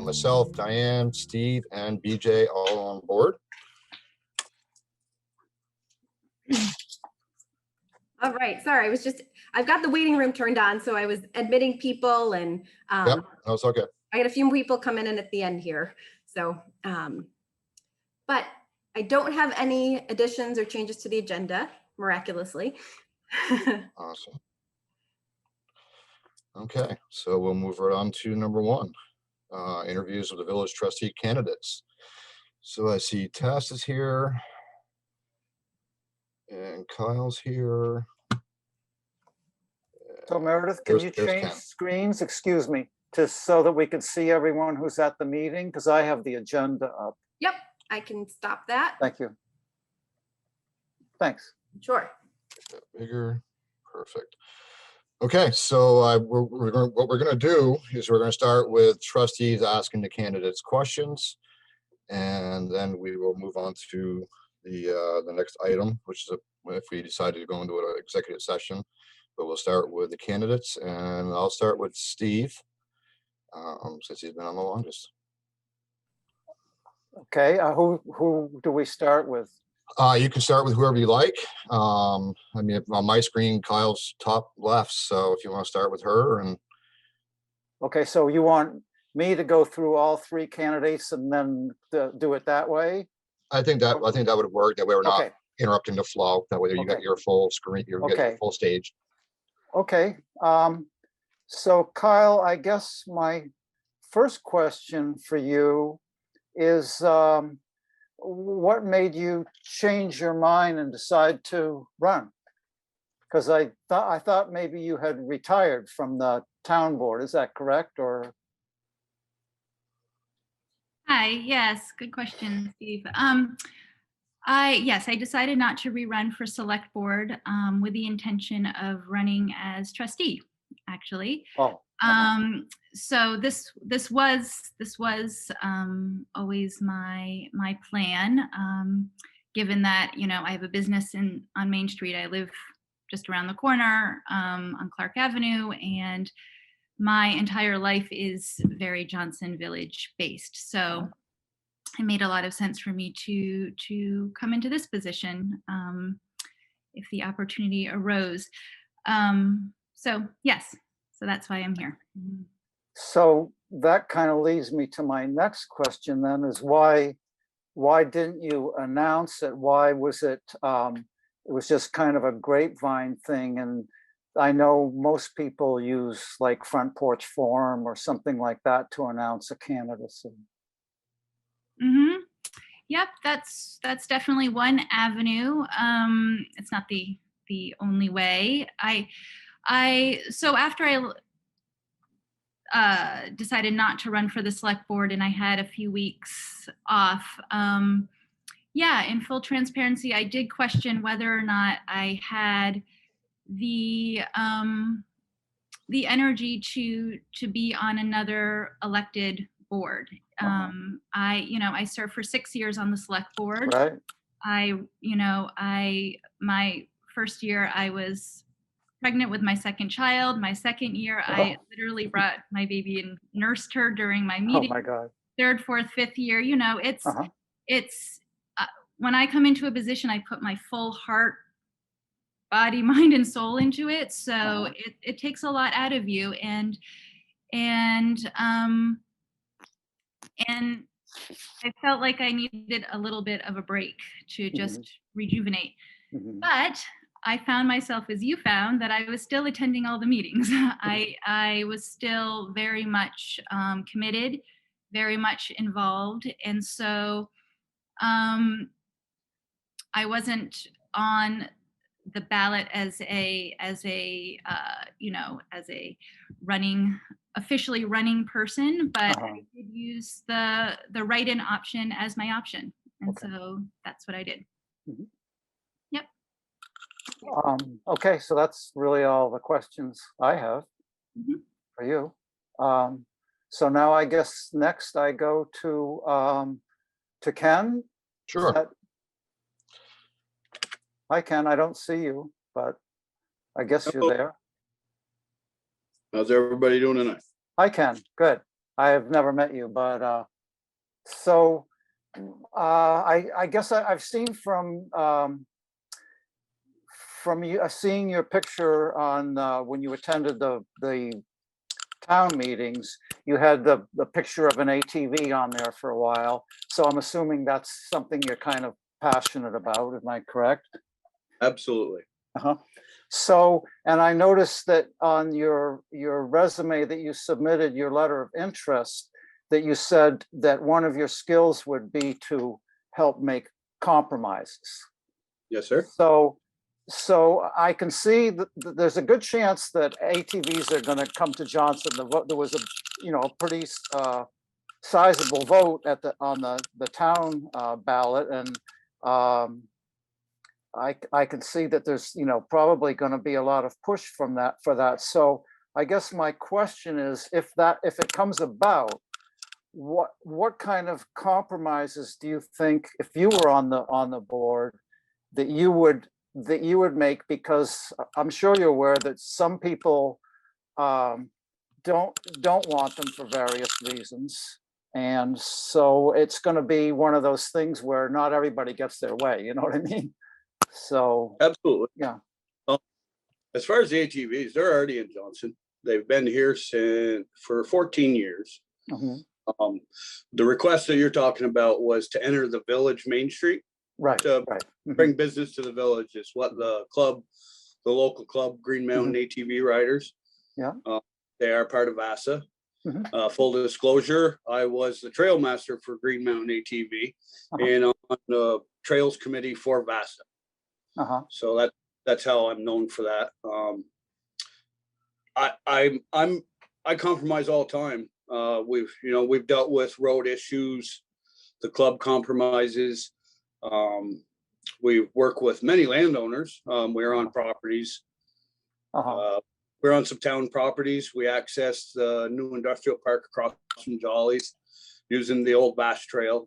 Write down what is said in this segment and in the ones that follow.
Myself, Diane, Steve, and BJ all on board. All right, sorry, I've got the waiting room turned on, so I was admitting people and Yep, that was okay. I got a few people coming in at the end here. So, but I don't have any additions or changes to the agenda, miraculously. Awesome. Okay, so we'll move right on to number one, interviews with the village trustee candidates. So I see Tess is here and Kyle's here. So Meredith, can you change screens, excuse me, so that we can see everyone who's at the meeting? Because I have the agenda up. Yep, I can stop that. Thank you. Thanks. Sure. Bigger, perfect. Okay, so what we're going to do is we're going to start with trustees asking the candidates questions, and then we will move on to the next item, which is if we decide to go into an executive session. But we'll start with the candidates, and I'll start with Steve, since he's been on the longest. Okay, who do we start with? You can start with whoever you like. I mean, on my screen, Kyle's top left, so if you want to start with her. And okay, so you want me to go through all three candidates and then do it that way? I think that would work. That way we're not interrupting the flow. That way you got your full screen, you get your full stage. Okay, so Kyle, I guess my first question for you is what made you change your mind and decide to run? Because I thought maybe you had retired from the town board. Is that correct? Or hi, yes, good question, Steve. I decided not to rerun for select board with the intention of running as trustee, actually. Oh. So this was always my plan. Given that I have a business on Main Street, I live just around the corner on Clark Avenue, and my entire life is very Johnson Village based. So it made a lot of sense for me to come into this position if the opportunity arose. So yes, so that's why I'm here. So that kind of leads me to my next question then, is why didn't you announce it? Why was it, it was just kind of a grapevine thing? And I know most people use like Front Porch Forum or something like that to announce a candidacy. Mm-hmm. Yep, that's definitely one avenue. It's not the only way. So after I decided not to run for the select board and I had a few weeks off, in full transparency, I did question whether or not I had the energy to be on another elected board. I served for 6 years on the select board. Right. My first year I was pregnant with my second child. My second year, I literally brought my baby and nursed her during my meeting. Oh my God. Third, fourth, fifth year, it's when I come into a position, I put my full heart, body, mind, and soul into it. So it takes a lot out of you, and I felt like I needed a little bit of a break to just rejuvenate. But I found myself, as you found, that I was still attending all the meetings. I was still very much committed, very much involved. And so I wasn't on the ballot as a you know, as a officially running person, but Uh-huh. I did use the write-in option as my option, and Okay. so that's what I did. Mhm. Yep. Okay, so that's really all the questions I have Mhm. for you. So now I guess next I go to Ken. Is Sure. that- Hi, Ken. I don't see you, but I guess you're Hello. there. How's everybody doing tonight? Hi, Ken. Good. I have never met you, but so I guess I've seen from you, seeing your picture on when you attended the town meetings, you had the picture of an ATV on there for a while. So I'm assuming that's something you're kind of passionate about. Am I correct? Absolutely. Uh-huh. So, and I noticed that on your resume that you submitted, your letter of interest, that you said that one of your skills would be to help make compromises. Yes, sir. So I can see that there's a good chance that ATVs are going to come to Johnson. There was a pretty sizable vote on the town ballot, and I can see that there's probably going to be a lot of push for that. So I guess my question is, if it comes about, what kind of compromises do you think, if you were on the board, that you would make? Because I'm sure you're aware that some people don't want them for various reasons, and so it's going to be one of those things where not everybody gets their way. You know what I mean? So Absolutely. yeah. As far as the ATVs, they're already in Johnson. They've been here for 14 years. Mhm. The request that you're talking about was to enter the village Main Street, Right. to Right. Mhm. bring business to the village. Is what the local club, Green Mountain ATV Riders. Yeah. They are part of VASA. Mhm. Full disclosure, I was the trail master for Green Mountain ATV and on the trails committee for VASA. So that's how I'm known for that. I compromise all the time. We've dealt with road issues. The club compromises. We work with many landowners. We're on properties. We're on some town properties. We access the new industrial park across from Jolly's using the old Bass Trail.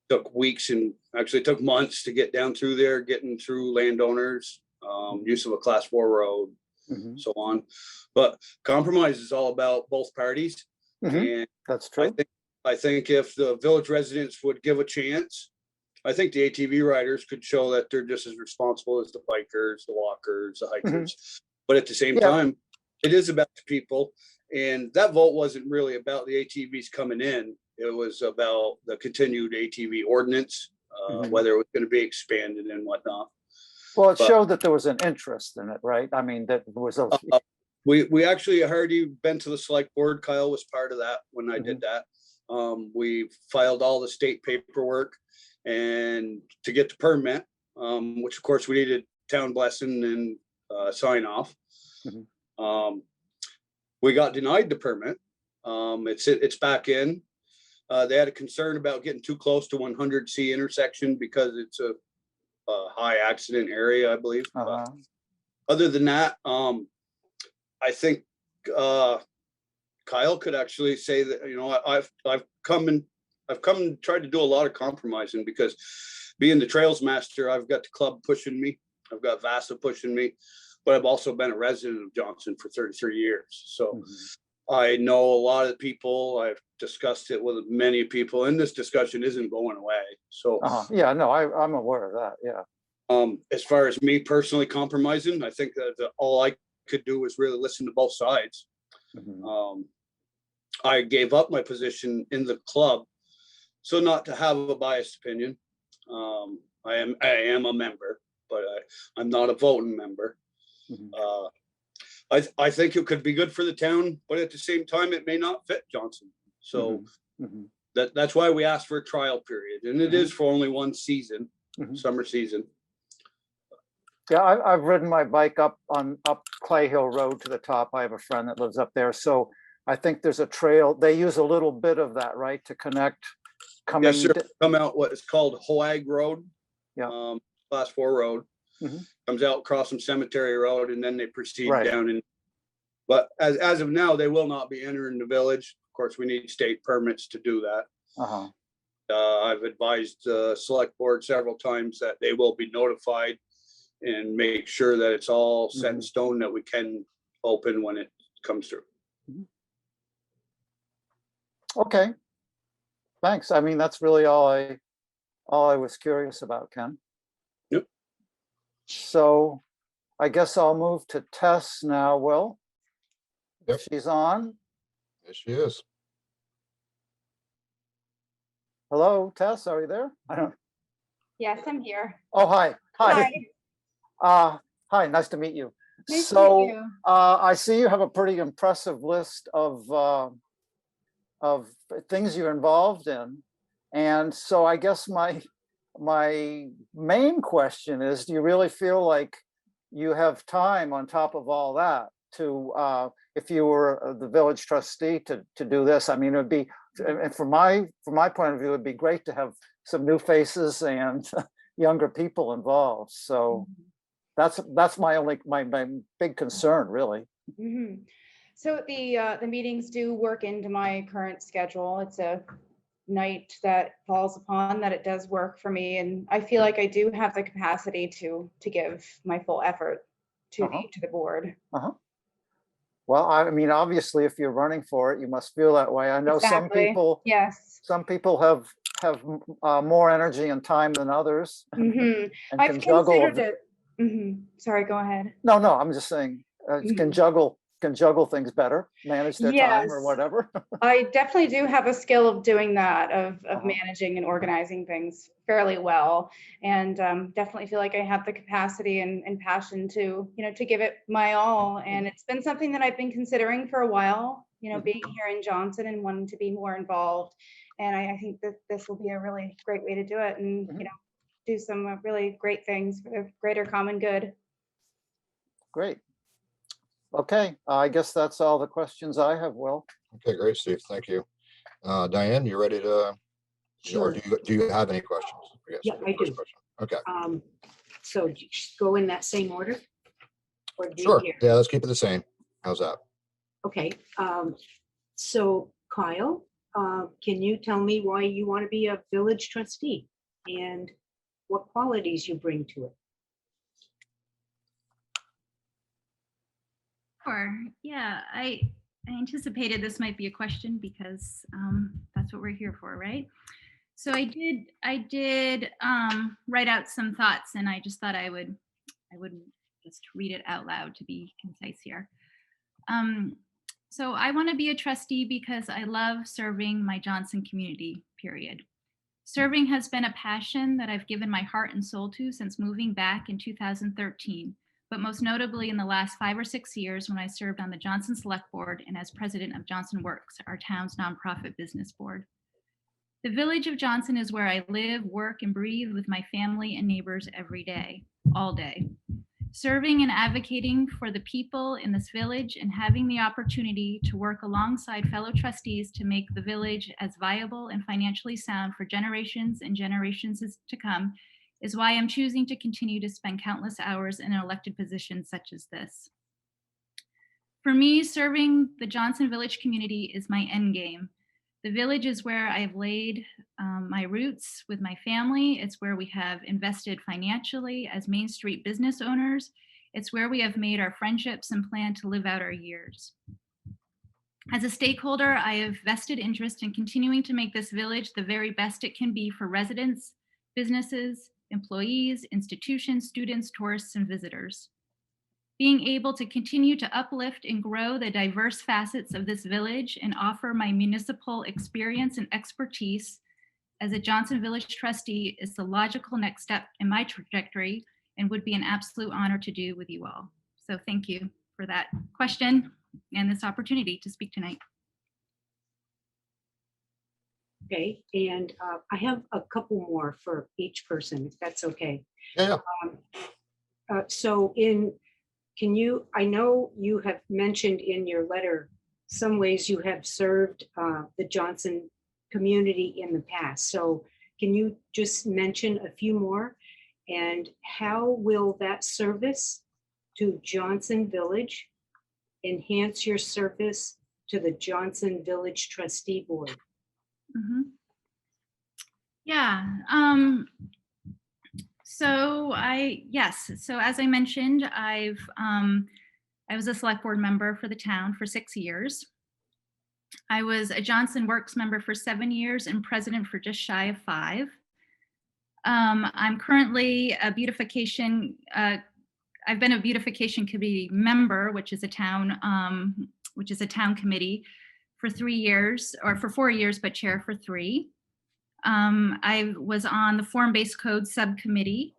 Took weeks and actually took months to get down through there, getting through landowners, use of a class 4 road, so on. But compromise is all about both parties. And that's true. I think if the village residents would give a chance, I think the ATV riders could show that they're just as responsible as the bikers, the walkers, the hikers. But at the same time, it is about the people. And that vote wasn't really about the ATVs coming in. It was about the continued ATV ordinance, whether it was going to be expanded and whatnot. Well, it showed that there was an interest in it, right? I mean, that was a. We actually already been to the select board. Kyle was part of that when I did that. We filed all the state paperwork and to get the permit, which of course we needed town blessing and sign off. We got denied the permit. It's back in. They had a concern about getting too close to 100C intersection because it's a high accident area, I believe. Other than that, I think Kyle could actually say that, I've come and tried to do a lot of compromising, because being the trails master, I've got the club pushing me. I've got VASA pushing me, but I've also been a resident of Johnson for 33 years. So I know a lot of people. I've discussed it with many people, and this discussion isn't going away. So yeah, no, I'm aware of that. Yeah. As far as me personally compromising, I think that all I could do was really listen to both sides. I gave up my position in the club, so not to have a biased opinion. I am a member, but I'm not a voting member. I think it could be good for the town, but at the same time, it may not fit Johnson. So that's why we asked for a trial period, and it is for only one season, summer season. Yeah, I've ridden my bike up Clay Hill Road to the top. I have a friend that lives up there. So I think there's a trail. They use a little bit of that, right, to connect coming. Yes, sir. Come out what is called Hoag Road. Yeah. Class 4 road. Mhm. Comes out across some Cemetery Road, and then they proceed Right. down in. But as of now, they will not be entering the village. Of course, we need state permits to do that. Uh-huh. I've advised the select board several times that they will be notified and make sure that it's all set in stone that we can open when it comes through. Okay. Thanks. I mean, that's really all I was curious about, Ken. Yep. So I guess I'll move to Tess now, Will. Yep. She's on. Yes, she is. Hello, Tess, are you there? I don't. Yes, I'm here. Oh, hi. Hi. Hi, nice to meet you. So I see you have a pretty impressive list of things you're involved in. And so I guess my main question is, do you really feel like you have time on top of all that to, if you were the village trustee to do this? I mean, it would be, and from my point of view, it'd be great to have some new faces and younger people involved. So that's my big concern, really. Mm-hmm. So the meetings do work into my current schedule. It's a night that falls upon that it does work for me, and I feel like I do have the capacity to give my full effort to the board. Well, I mean, obviously, if you're running for it, you must feel that way. I know Exactly. some people have more energy and time than others. Mm-hmm. And I've can juggle. considered it. Mm-hmm. Sorry, go ahead. No, I'm just saying can juggle things better, manage their time or whatever. I definitely do have a skill of doing that, of managing and organizing things fairly well, and definitely feel like I have the capacity and passion to give it my all. And it's been something that I've been considering for a while, being here in Johnson and wanting to be more involved. And I think that this will be a really great way to do it, and do some really great things for the greater common good. Great. Okay, I guess that's all the questions I have, Will. Okay, great, Steve. Thank you. Diane, you ready to? Sure. Or do you have any questions? Yeah, I do. Okay. So just go in that same order? Or do Sure. you- Yeah, let's keep it the same. How's that? Okay. So Kyle, can you tell me why you want to be a village trustee and what qualities you bring to it? Sure. Yeah, I anticipated this might be a question because that's what we're here for, right? So I did write out some thoughts, and I just thought I would just read it out loud to be concise here. So I want to be a trustee because I love serving my Johnson community, period. Serving has been a passion that I've given my heart and soul to since moving back in 2013. But most notably in the last 5 or 6 years when I served on the Johnson Select Board and as president of Johnson Works, our town's nonprofit business board. The village of Johnson is where I live, work, and breathe with my family and neighbors every day, all day. Serving and advocating for the people in this village and having the opportunity to work alongside fellow trustees to make the village as viable and financially sound for generations and generations to come is why I'm choosing to continue to spend countless hours in an elected position such as this. For me, serving the Johnson Village community is my end game. The village is where I have laid my roots with my family. It's where we have invested financially as Main Street business owners. It's where we have made our friendships and plan to live out our years. As a stakeholder, I have vested interest in continuing to make this village the very best it can be for residents, businesses, employees, institutions, students, tourists, and visitors. Being able to continue to uplift and grow the diverse facets of this village and offer my municipal experience and expertise as a Johnson Village trustee is the logical next step in my trajectory and would be an absolute honor to do with you all. So thank you for that question and this opportunity to speak tonight. Okay, and I have a couple more for each person, if that's okay. Yeah. So can you, I know you have mentioned in your letter some ways you have served the Johnson community in the past. So can you just mention a few more? And how will that service to Johnson Village enhance your service to the Johnson Village Trustee Board? Mhm. Yeah. So as I mentioned, I was a select board member for the town for 6 years. I was a Johnson Works member for 7 years and president for just shy of 5. I'm currently a beautification. I've been a beautification committee member, which is a town committee for 3 years, or for 4 years, but chair for 3. I was on the form-based code subcommittee.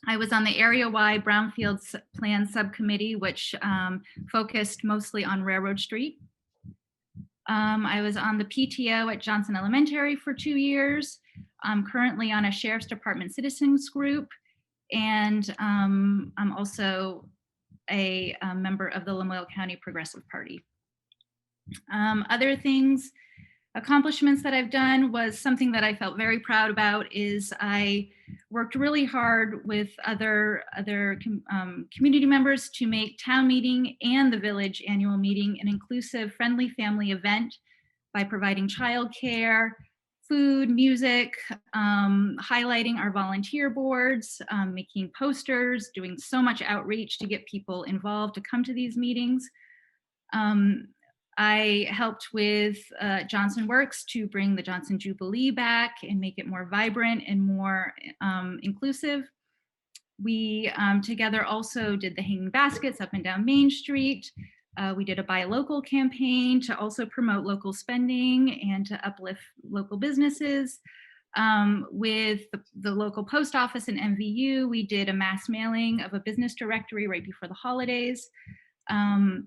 I was on the area-wide brownfield plan subcommittee, which focused mostly on Railroad Street. I was on the PTO at Johnson Elementary for 2 years. I'm currently on a Sheriff's Department citizens group, and I'm also a member of the Lamoille County Progressive Party. Other accomplishments that I've done was something that I felt very proud about is I worked really hard with other community members to make town meeting and the village annual meeting an inclusive, friendly family event by providing childcare, food, music, highlighting our volunteer boards, making posters, doing so much outreach to get people involved to come to these meetings. I helped with Johnson Works to bring the Johnson Jubilee back and make it more vibrant and more inclusive. We together also did the hanging baskets up and down Main Street. We did a buy local campaign to also promote local spending and to uplift local businesses. With the local post office and MVU, we did a mass mailing of a business directory right before the holidays. I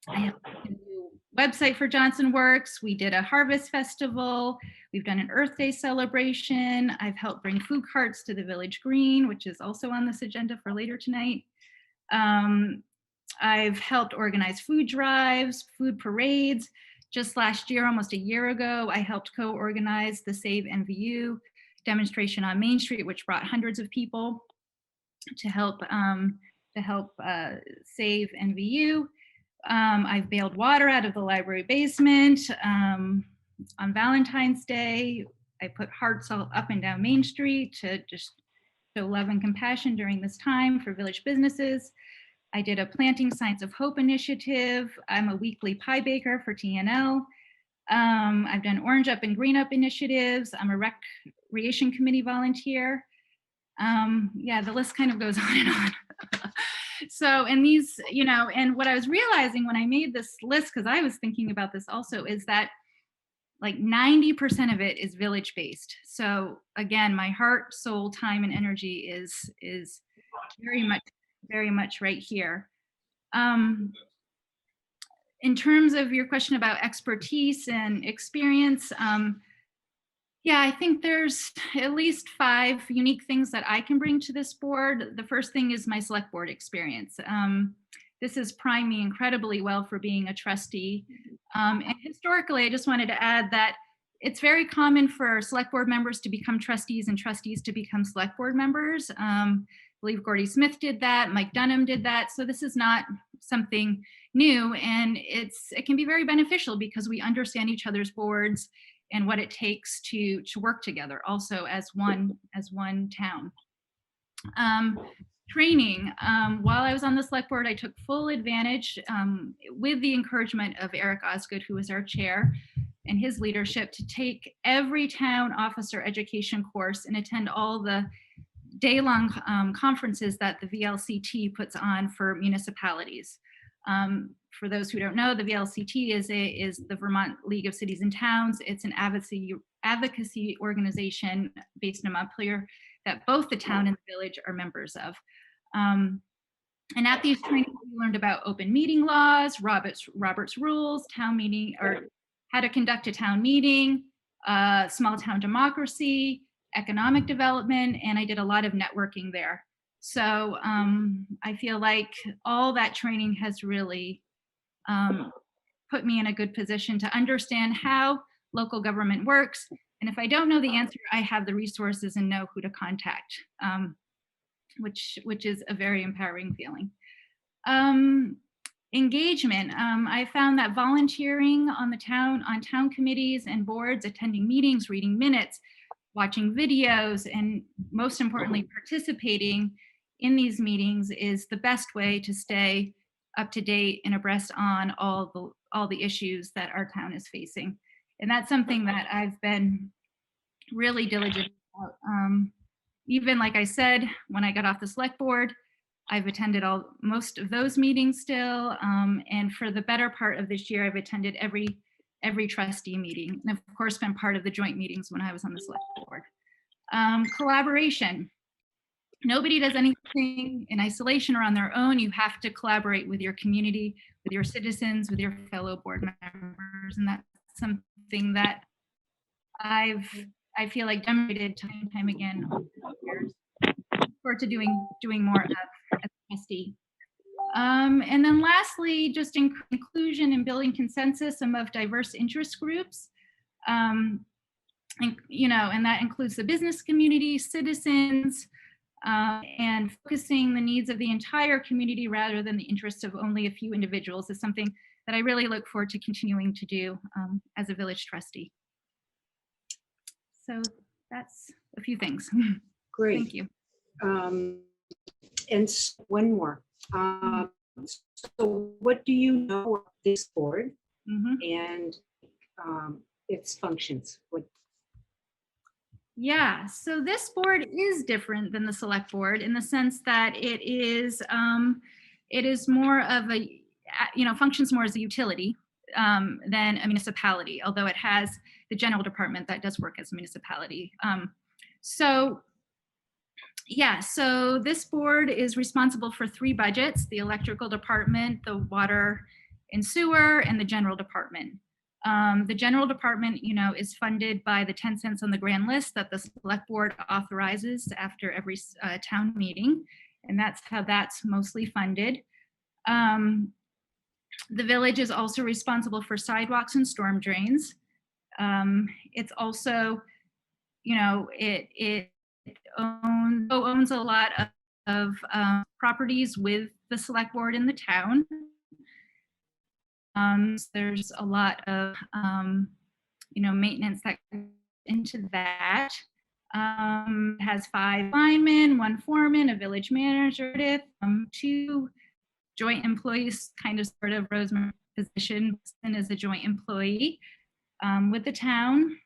have a new website for Johnson Works. We did a harvest festival. We've done an Earth Day celebration. I've helped bring food carts to the Village Green, which is also on this agenda for later tonight. I've helped organize food drives, food parades. Just last year, almost a year ago, I helped co-organize the Save MVU demonstration on Main Street, which brought hundreds of people to help save MVU. I've bailed water out of the library basement. On Valentine's Day, I put hearts all up and down Main Street to just show love and compassion during this time for village businesses. I did a Planting Signs of Hope initiative. I'm a weekly pie baker for TNL. I've done Orange Up and Green Up initiatives. I'm a recreation committee volunteer. Yeah, the list kind of goes on and on. So, and these, and what I was realizing when I made this list, because I was thinking about this also, is that like 90% of it is village based. So again, my heart, soul, time, and energy is very much right here. In terms of your question about expertise and experience, yeah, I think there's at least 5 unique things that I can bring to this board. The first thing is my select board experience. This has primed me incredibly well for being a trustee. And historically, I just wanted to add that it's very common for select board members to become trustees and trustees to become select board members. I believe Gordy Smith did that, Mike Dunham did that. So this is not something new, and it can be very beneficial because we understand each other's boards and what it takes to work together also as one town. Training, while I was on the select board, I took full advantage with the encouragement of Eric Osgood, who was our chair, and his leadership to take every town officer education course and attend all the day-long conferences that the VLCT puts on for municipalities. For those who don't know, the VLCT is the Vermont League of Cities and Towns. It's an advocacy organization based in Montpelier that both the town and the village are members of. And at these trainings, we learned about open meeting laws, Robert's rules, town meeting, or how to conduct a town meeting, small town democracy, economic development, and I did a lot of networking there. So I feel like all that training has really put me in a good position to understand how local government works. And if I don't know the answer, I have the resources and know who to contact, which is a very empowering feeling. Engagement. I found that volunteering on town committees and boards, attending meetings, reading minutes, watching videos, and most importantly, participating in these meetings is the best way to stay up to date and abreast on all the issues that our town is facing. And that's something that I've been really diligent about. Even like I said, when I got off the select board, I've attended most of those meetings still. And for the better part of this year, I've attended every trustee meeting, and of course been part of the joint meetings when I was on the select board. Collaboration. Nobody does anything in isolation or on their own. You have to collaborate with your community, with your citizens, with your fellow board members. And that's something that I feel like demonstrated time and time again over the years. Look forward to doing more of as a trustee. And then lastly, just inclusion and building consensus among diverse interest groups. And that includes the business community, citizens, and focusing the needs of the entire community rather than the interests of only a few individuals is something that I really look forward to continuing to do as a village trustee. So that's a few things. Great. Thank you. And one more. So what do you know of this board and its functions? Yeah, so this board is different than the select board in the sense that it is more of a, functions more as a utility than a municipality, although it has the general department that does work as a municipality. So this board is responsible for 3 budgets: the electrical department, the water and sewer, and the general department. The general department, is funded by the 10 cents on the grand list that the select board authorizes after every town meeting. And that's how that's mostly funded. The village is also responsible for sidewalks and storm drains. It's also, it owns a lot of properties with the select board in the town. There's a lot of, maintenance that goes into that. It has 5 linemen, 1 foreman, a village manager, 2 joint employees, kind of sort of Rosemary's position as a joint employee with the town.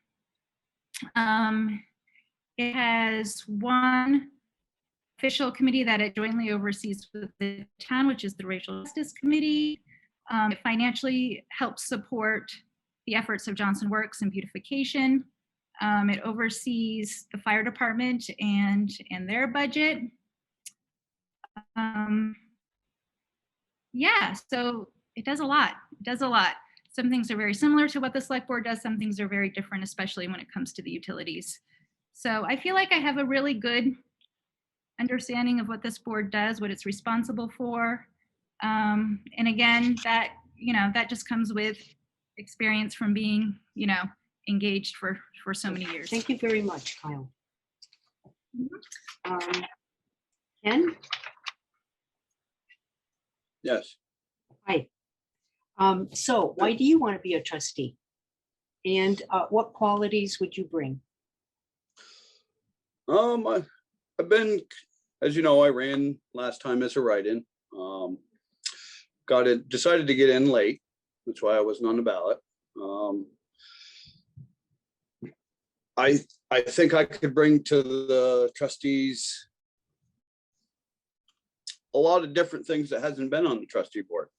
It has 1 official committee that it jointly oversees with the town, which is the Racial Justice Committee. It financially helps support the efforts of Johnson Works and beautification. It oversees the fire department and their budget. So it does a lot. Some things are very similar to what the select board does. Some things are very different, especially when it comes to the utilities. So I feel like I have a really good understanding of what this board does, what it's responsible for. And again, that just comes with experience from being, engaged for so many years. Thank you very much, Kyle. Ken? Yes. Hi. So why do you want to be a trustee? And what qualities would you bring? I've been, as you know, I ran last time as a write-in. Decided to get in late. That's why I wasn't on the ballot. I think I could bring to the trustees a lot of different things that hasn't been on the trustee board,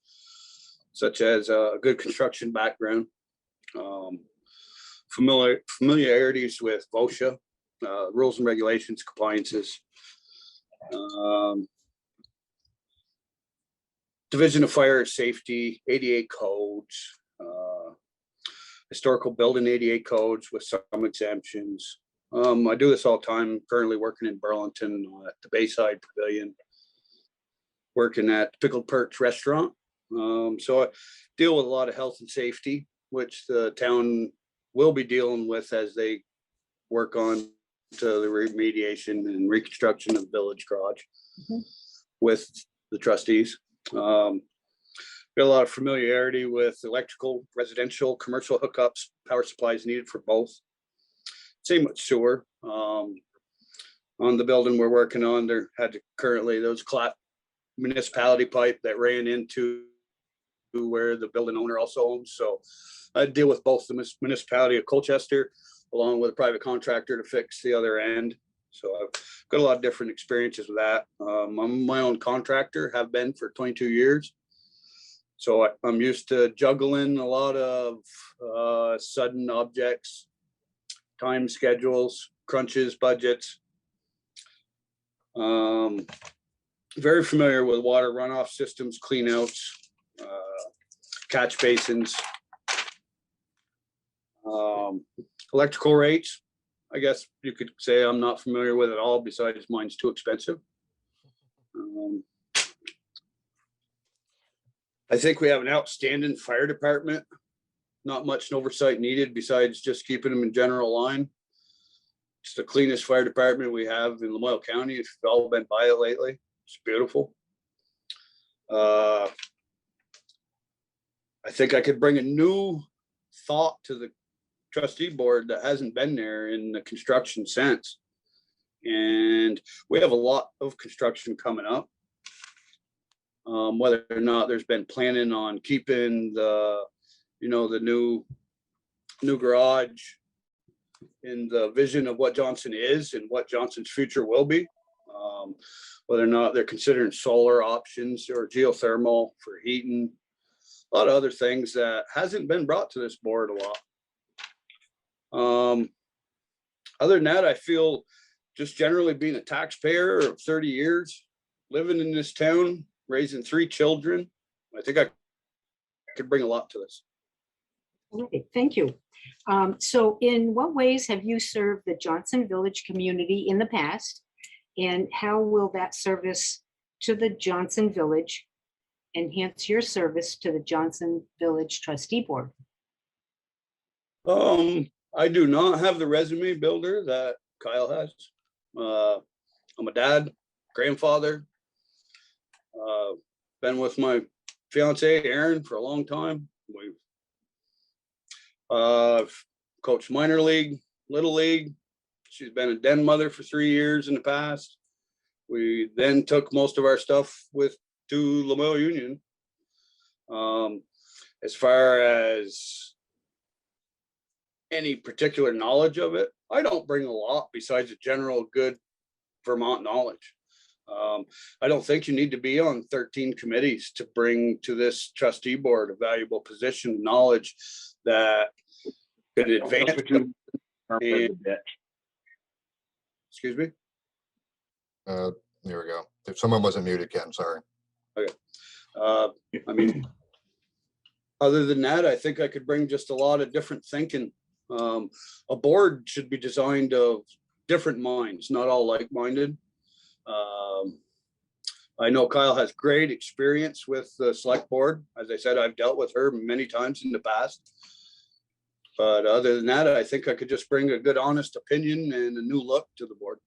such as a good construction background, familiarities with VOSHA, rules and regulations, compliances, Division of Fire Safety, 88 codes, historical building 88 codes with some exemptions, I do this all the time, currently working in Burlington at the Bayside Pavilion, working at Pickled Perch Restaurant. So I deal with a lot of health and safety, which the town will be dealing with as they work on to the remediation and reconstruction of the village garage with the trustees. Got a lot of familiarity with electrical, residential, commercial hookups, power supplies needed for both. Same with sewer. On the building we're working on, there had to currently those municipality pipe that ran into where the building owner also owns. So I deal with both the municipality of Colchester along with a private contractor to fix the other end. So I've got a lot of different experiences with that. I'm my own contractor, have been for 22 years. So I'm used to juggling a lot of sudden objects, time schedules, crunches, budgets. Very familiar with water runoff systems, cleanouts, catch basins, electrical rates. I guess you could say I'm not familiar with it all, besides mine's too expensive. I think we have an outstanding fire department. Not much oversight needed besides just keeping them in general line. It's the cleanest fire department we have in Lamoille County. If you've all been by it lately, it's beautiful. I think I could bring a new thought to the trustee board that hasn't been there in the construction sense. And we have a lot of construction coming up. Whether or not there's been planning on keeping the, the new garage in the vision of what Johnson is and what Johnson's future will be. Whether or not they're considering solar options or geothermal for heating, a lot of other things that hasn't been brought to this board a lot. Other than that, I feel just generally being a taxpayer of 30 years, living in this town, raising 3 children, I think I could bring a lot to this. All right, thank you. So in what ways have you served the Johnson Village community in the past? And how will that service to the Johnson Village enhance your service to the Johnson Village Trustee Board? I do not have the resume builder that Kyle has. I'm a dad, grandfather, been with my fiance Erin for a long time. We've coached minor league, little league. She's been a den mother for 3 years in the past. We then took most of our stuff to Lamoille Union. As far as any particular knowledge of it, I don't bring a lot besides a general good Vermont knowledge. I don't think you need to be on 13 committees to bring to this trustee board a valuable position, knowledge that could advance. Excuse me? There we go. If someone wasn't muted, Ken, sorry. Okay. I mean, other than that, I think I could bring just a lot of different thinking. A board should be designed of different minds, not all like-minded. I know Kyle has great experience with the select board. As I said, I've dealt with her many times in the past. But other than that, I think I could just bring a good, honest opinion and a new look to the board.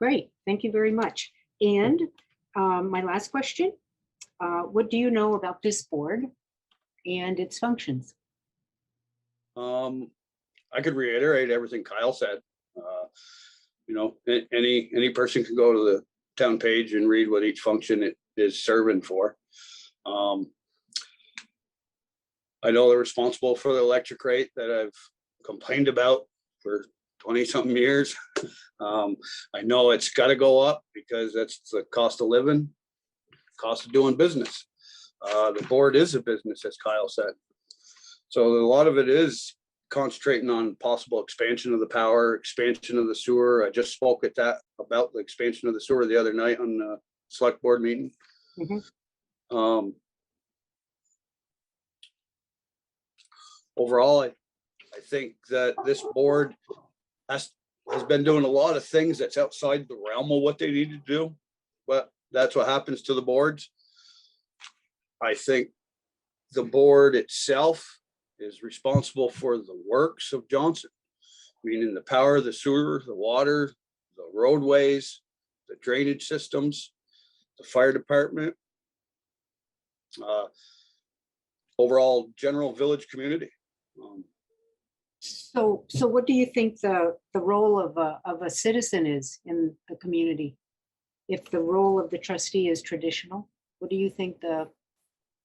Great, thank you very much. And my last question, what do you know about this board and its functions? I could reiterate everything Kyle said. Any person can go to the town page and read what each function it is serving for. I know they're responsible for the electric rate that I've complained about for 20-something years. I know it's got to go up because that's the cost of living, cost of doing business. The board is a business, as Kyle said. So a lot of it is concentrating on possible expansion of the power, expansion of the sewer. I just spoke about the expansion of the sewer the other night on the select board meeting. Mm-hmm. Overall, I think that this board has been doing a lot of things that's outside the realm of what they need to do, but that's what happens to the boards. I think the board itself is responsible for the works of Johnson, meaning the power, the sewer, the water, the roadways, the drainage systems, the fire department, overall general village community. So what do you think the role of a citizen is in the community? If the role of the trustee is traditional, what do you think the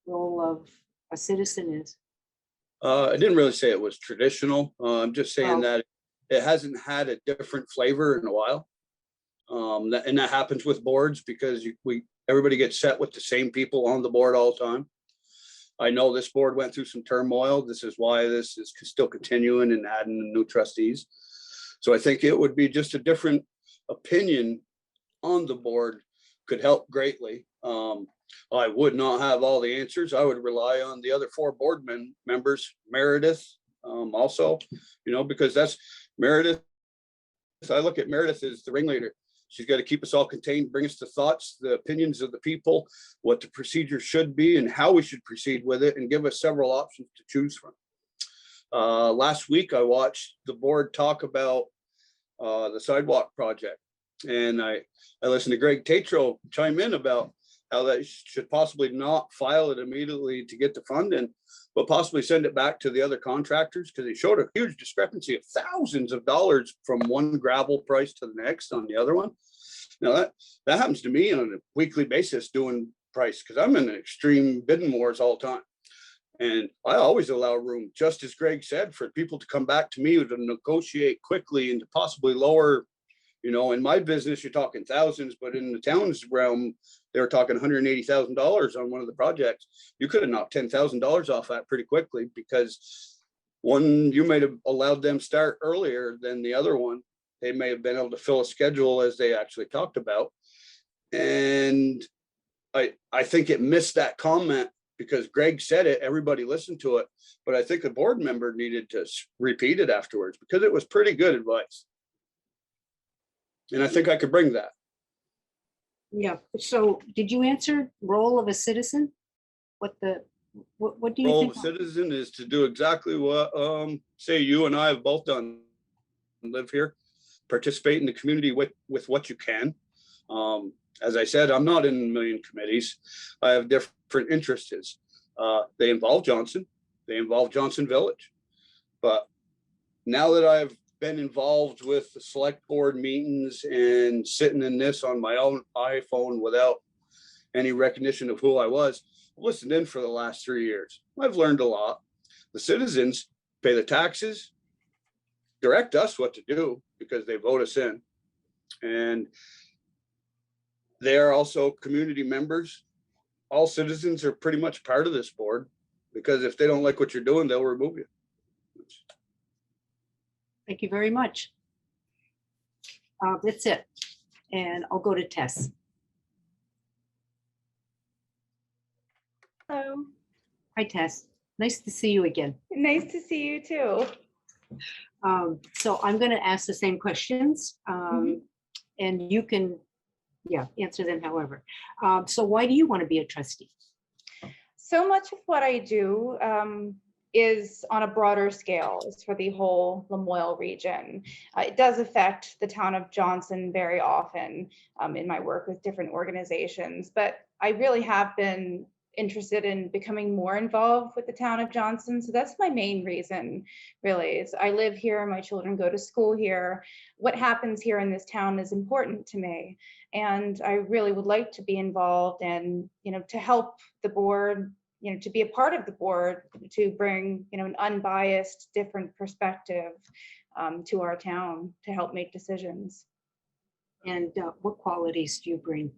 role of a citizen is? I didn't really say it was traditional. I'm just saying Well- that it hasn't had a different flavor in a while. And that happens with boards because everybody gets set with the same people on the board all the time. I know this board went through some turmoil. This is why this is still continuing and adding new trustees. So I think it would be just a different opinion on the board could help greatly. I would not have all the answers. I would rely on the other 4 board members, Meredith, also, because that's Meredith. I look at Meredith as the ringleader. She's got to keep us all contained, bring us the thoughts, the opinions of the people, what the procedure should be and how we should proceed with it, and give us several options to choose from. Last week, I watched the board talk about the sidewalk project, and I listened to Greg Tatro chime in about how they should possibly not file it immediately to get the funding, but possibly send it back to the other contractors, because they showed a huge discrepancy of thousands of dollars from one gravel price to the next on the other one. Now that happens to me on a weekly basis doing price, because I'm in an extreme bidding wars all the time. And I always allow room, just as Greg said, for people to come back to me to negotiate quickly and to possibly lower. In my business, you're talking thousands, but in the town's realm, they were talking $180,000 on one of the projects. You could have knocked $10,000 off that pretty quickly, because one, you might have allowed them start earlier than the other one. They may have been able to fill a schedule as they actually talked about. And I think it missed that comment because Greg said it, everybody listened to it, but I think the board member needed to repeat it afterwards because it was pretty good advice. And I think I could bring that. Yeah, so did you answer role of a citizen? What do you Role think? of a citizen is to do exactly what, say you and I have both done, live here, participate in the community with what you can. As I said, I'm not in a million committees. I have different interests. They involve Johnson, they involve Johnson Village. But now that I've been involved with the select board meetings and sitting in this on my own iPhone without any recognition of who I was, I've listened in for the last 3 years. I've learned a lot. The citizens pay the taxes, direct us what to do because they vote us in. And they are also community members. All citizens are pretty much part of this board because if they don't like what you're doing, they'll remove you. Thank you very much. That's it. And I'll go to Tess. Hello. Hi, Tess. Nice to see you again. Nice to see you too. So I'm going to ask the same questions and you can, answer them however. So why do you want to be a trustee? So much of what I do is on a broader scale. It's for the whole Lamoille region. It does affect the town of Johnson very often in my work with different organizations, but I really have been interested in becoming more involved with the town of Johnson. So that's my main reason, really, is I live here, my children go to school here. What happens here in this town is important to me. And I really would like to be involved and, to help the board, to be a part of the board, to bring, an unbiased, different perspective to our town to help make decisions. And what qualities do you bring?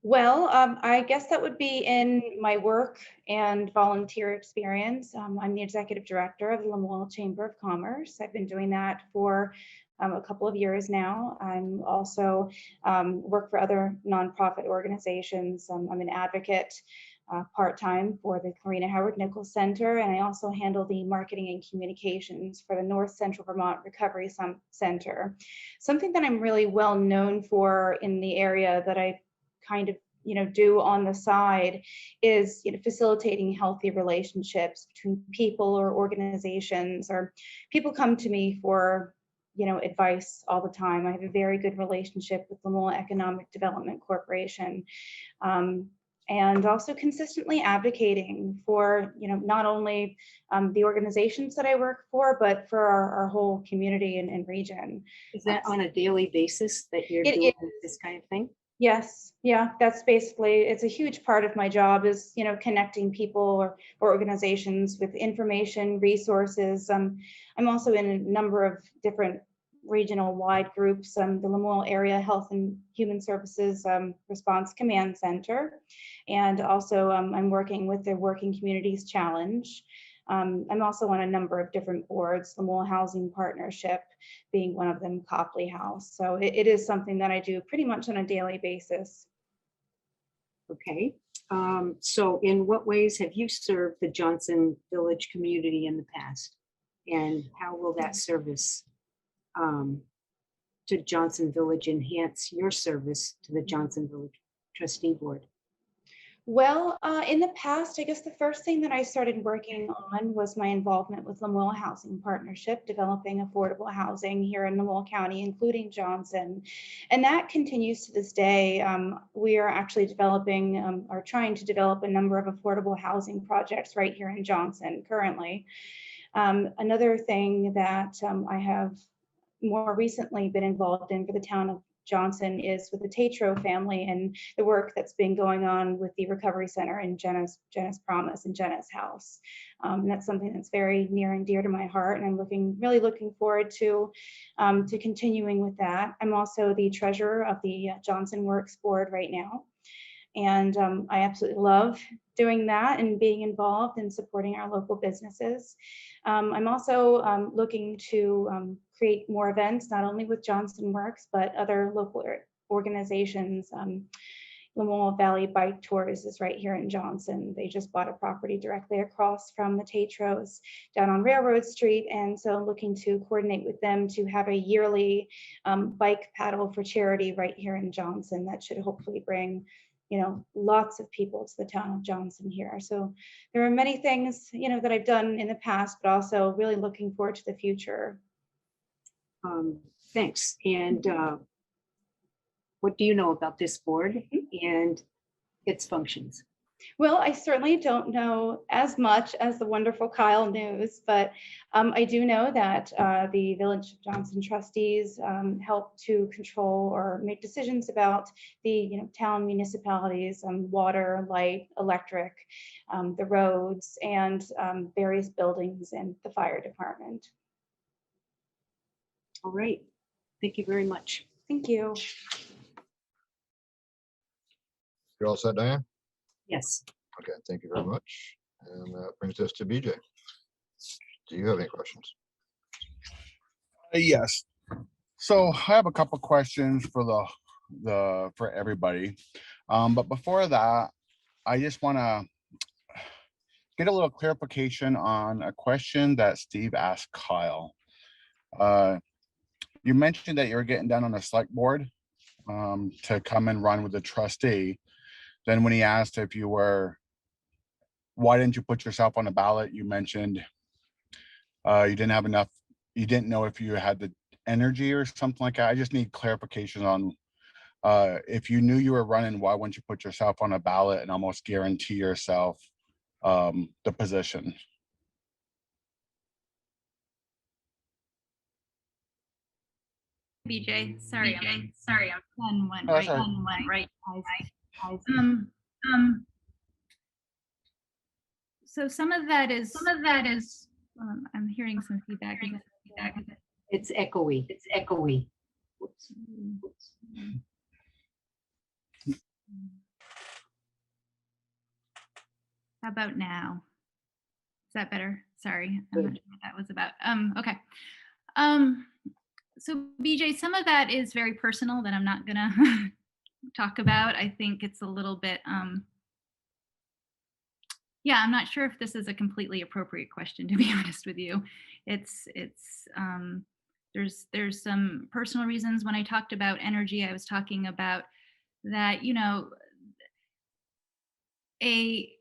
Well, I guess that would be in my work and volunteer experience. I'm the executive director of the Lamoille Chamber of Commerce. I've been doing that for a couple of years now. I'm also work for other nonprofit organizations. I'm an advocate part-time for the Karina Howard Nichols Center, and I also handle the marketing and communications for the North Central Vermont Recovery Center. Something that I'm really well known for in the area that I kind of do on the side is facilitating healthy relationships between people or organizations, or people come to me for advice all the time. I have a very good relationship with Lemoore Economic Development Corporation, and also consistently advocating for not only the organizations that I work for, but for our whole community and region. Is that on a daily basis that you're It doing is. this kind of thing? Yes, yeah, that's basically, it's a huge part of my job is, connecting people or organizations with information, resources. I'm also in a number of different regional wide groups, the Lemoore Area Health and Human Services Response Command Center. And also I'm working with the Working Communities Challenge. I'm also on a number of different boards, Lemoore Housing Partnership being one of them, Copley House. So it is something that I do pretty much on a daily basis. Okay. So in what ways have you served the Johnson Village community in the past? And how will that service to Johnson Village enhance your service to the Johnson Village Trustee Board? Well, in the past, I guess the first thing that I started working on was my involvement with Lemoore Housing Partnership, developing affordable housing here in Lemoore County, including Johnson. And that continues to this day. We are actually developing or trying to develop a number of affordable housing projects right here in Johnson currently. Another thing that I have more recently been involved in for the town of Johnson is with the Tourangeau family and the work that's been going on with the Recovery Center in Jenna's Promise and Jenna's house. And that's something that's very near and dear to my heart, and I'm really looking forward to continuing with that. I'm also the treasurer of the Johnson Works Board right now. And I absolutely love doing that and being involved and supporting our local businesses. I'm also looking to create more events, not only with Johnson Works, but other local organizations. Lemoore Valley Bike Tours is right here in Johnson. They just bought a property directly across from the Tourangeaus down on Railroad Street. And so I'm looking to coordinate with them to have a yearly bike paddle for charity right here in Johnson. That should hopefully bring lots of people to the town of Johnson here. So there are many things, that I've done in the past, but also really looking forward to the future. Thanks. And what do you know about this board and its functions? Well, I certainly don't know as much as the wonderful Kyle knows, but I do know that the Village of Johnson trustees help to control or make decisions about the town municipalities, water, light, electric, the roads, and various buildings and the fire department. All right. Thank you very much. Thank you. You're all set, Diane? Yes. Okay, thank you very much. And that brings us to BJ. Do you have any questions? Yes. So I have a couple questions for for everybody. But before that, I just want to get a little clarification on a question that Steve asked Kyle. You mentioned that you were getting down on the select board to come and run with the trustee. Then when he asked if you were, why didn't you put yourself on the ballot? You mentioned you didn't have enough, you didn't know if you had the energy or something like that. I just need clarification on if you knew you were running, why wouldn't you put yourself on a ballot and almost guarantee yourself the position? BJ, sorry, I'm pen went Oh, that's right, all right. pen went right. So some of that is I'm hearing some feedback. It's echoey. Whoops. How about now? Is that better? Sorry, I'm Good. not sure what that was about. Okay. So BJ, some of that is very personal that I'm not gonna talk about. I think it's a little bit Yeah, I'm not sure if this is a completely appropriate question, to be honest with you. There's some personal reasons. When I talked about energy, I was talking about that, a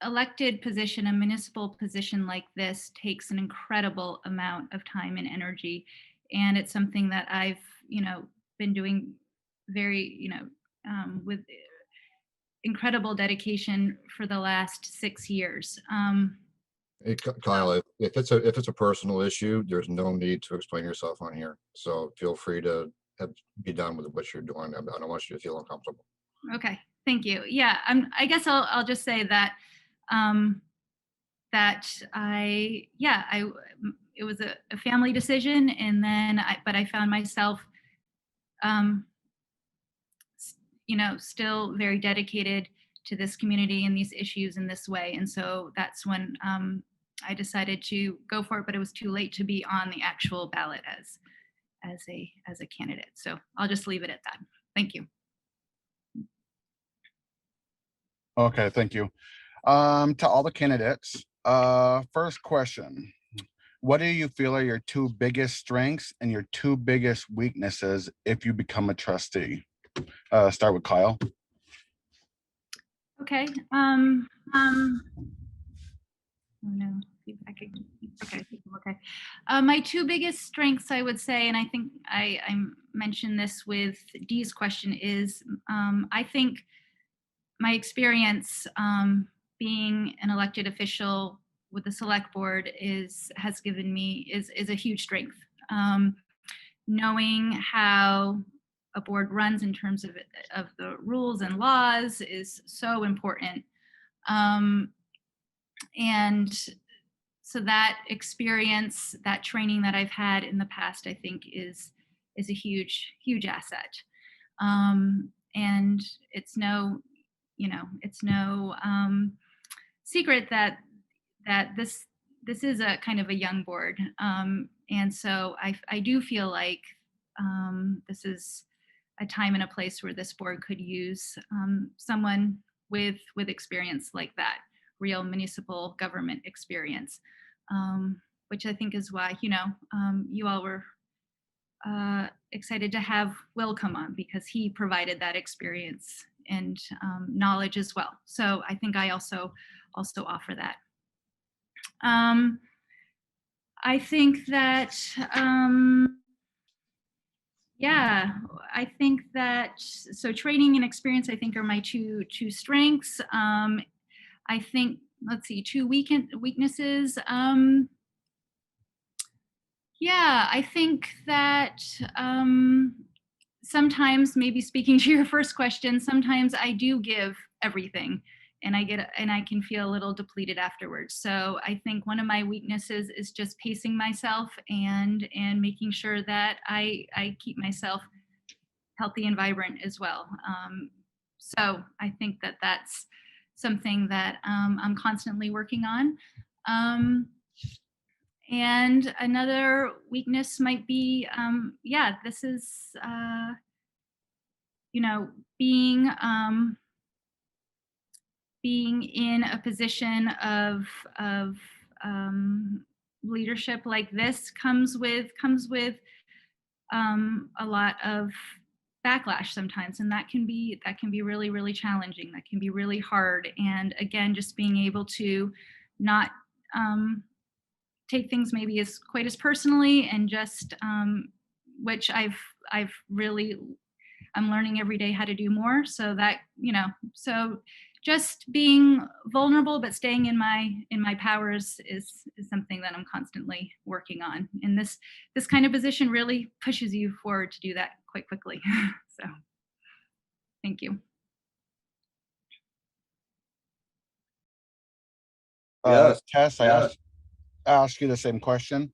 elected position, a municipal position like this takes an incredible amount of time and energy. And it's something that I've, been doing very, with incredible dedication for the last 6 years. Hey, Kyle, if it's a personal issue, there's no need to explain yourself on here. So feel free to be done with what you're doing. I don't want you to feel uncomfortable. Okay, thank you. Yeah, I guess I'll just say that it was a family decision, and then I found myself, still very dedicated to this community and these issues in this way, and so that's when I decided to go for it. But it was too late to be on the actual ballot as a candidate. So I'll just leave it at that. Thank you. Okay, thank you. To all the candidates, first question. What do you feel are your 2 biggest strengths and your 2 biggest weaknesses if you become a trustee? Start with Kyle. Okay. Oh no, feedback again. Okay. My 2 biggest strengths, I would say, and I think I mentioned this with Dee's question, is I think my experience being an elected official with the select board is a huge strength. Knowing how a board runs in terms of the rules and laws is so important. And so that experience, that training that I've had in the past, I think is a huge asset. And it's no secret that this is a kind of a young board. And so I do feel like this is a time and a place where this board could use someone with experience like that, real municipal government experience, which I think is why, you all were excited to have Will come on, because he provided that experience and knowledge as well. So I think I also offer that. I think that, so training and experience, I think, are my two strengths. I think, let's see, 2 weaknesses. I think that sometimes, maybe speaking to your first question, sometimes I do give everything and I can feel a little depleted afterwards. So I think one of my weaknesses is just pacing myself and making sure that I keep myself healthy and vibrant as well. So I think that that's something that I'm constantly working on. And another weakness might be, this is, being in a position of leadership like this comes with a lot of backlash sometimes, and that can be really, really challenging. That can be really hard. And again, just being able to not take things maybe as quite as personally, and just which I'm learning every day how to do more, so that so just being vulnerable but staying in my powers is something that I'm constantly working on, and this kind of position really pushes you forward to do that quite quickly. So thank you. Yes. Tess, I ask you the same question,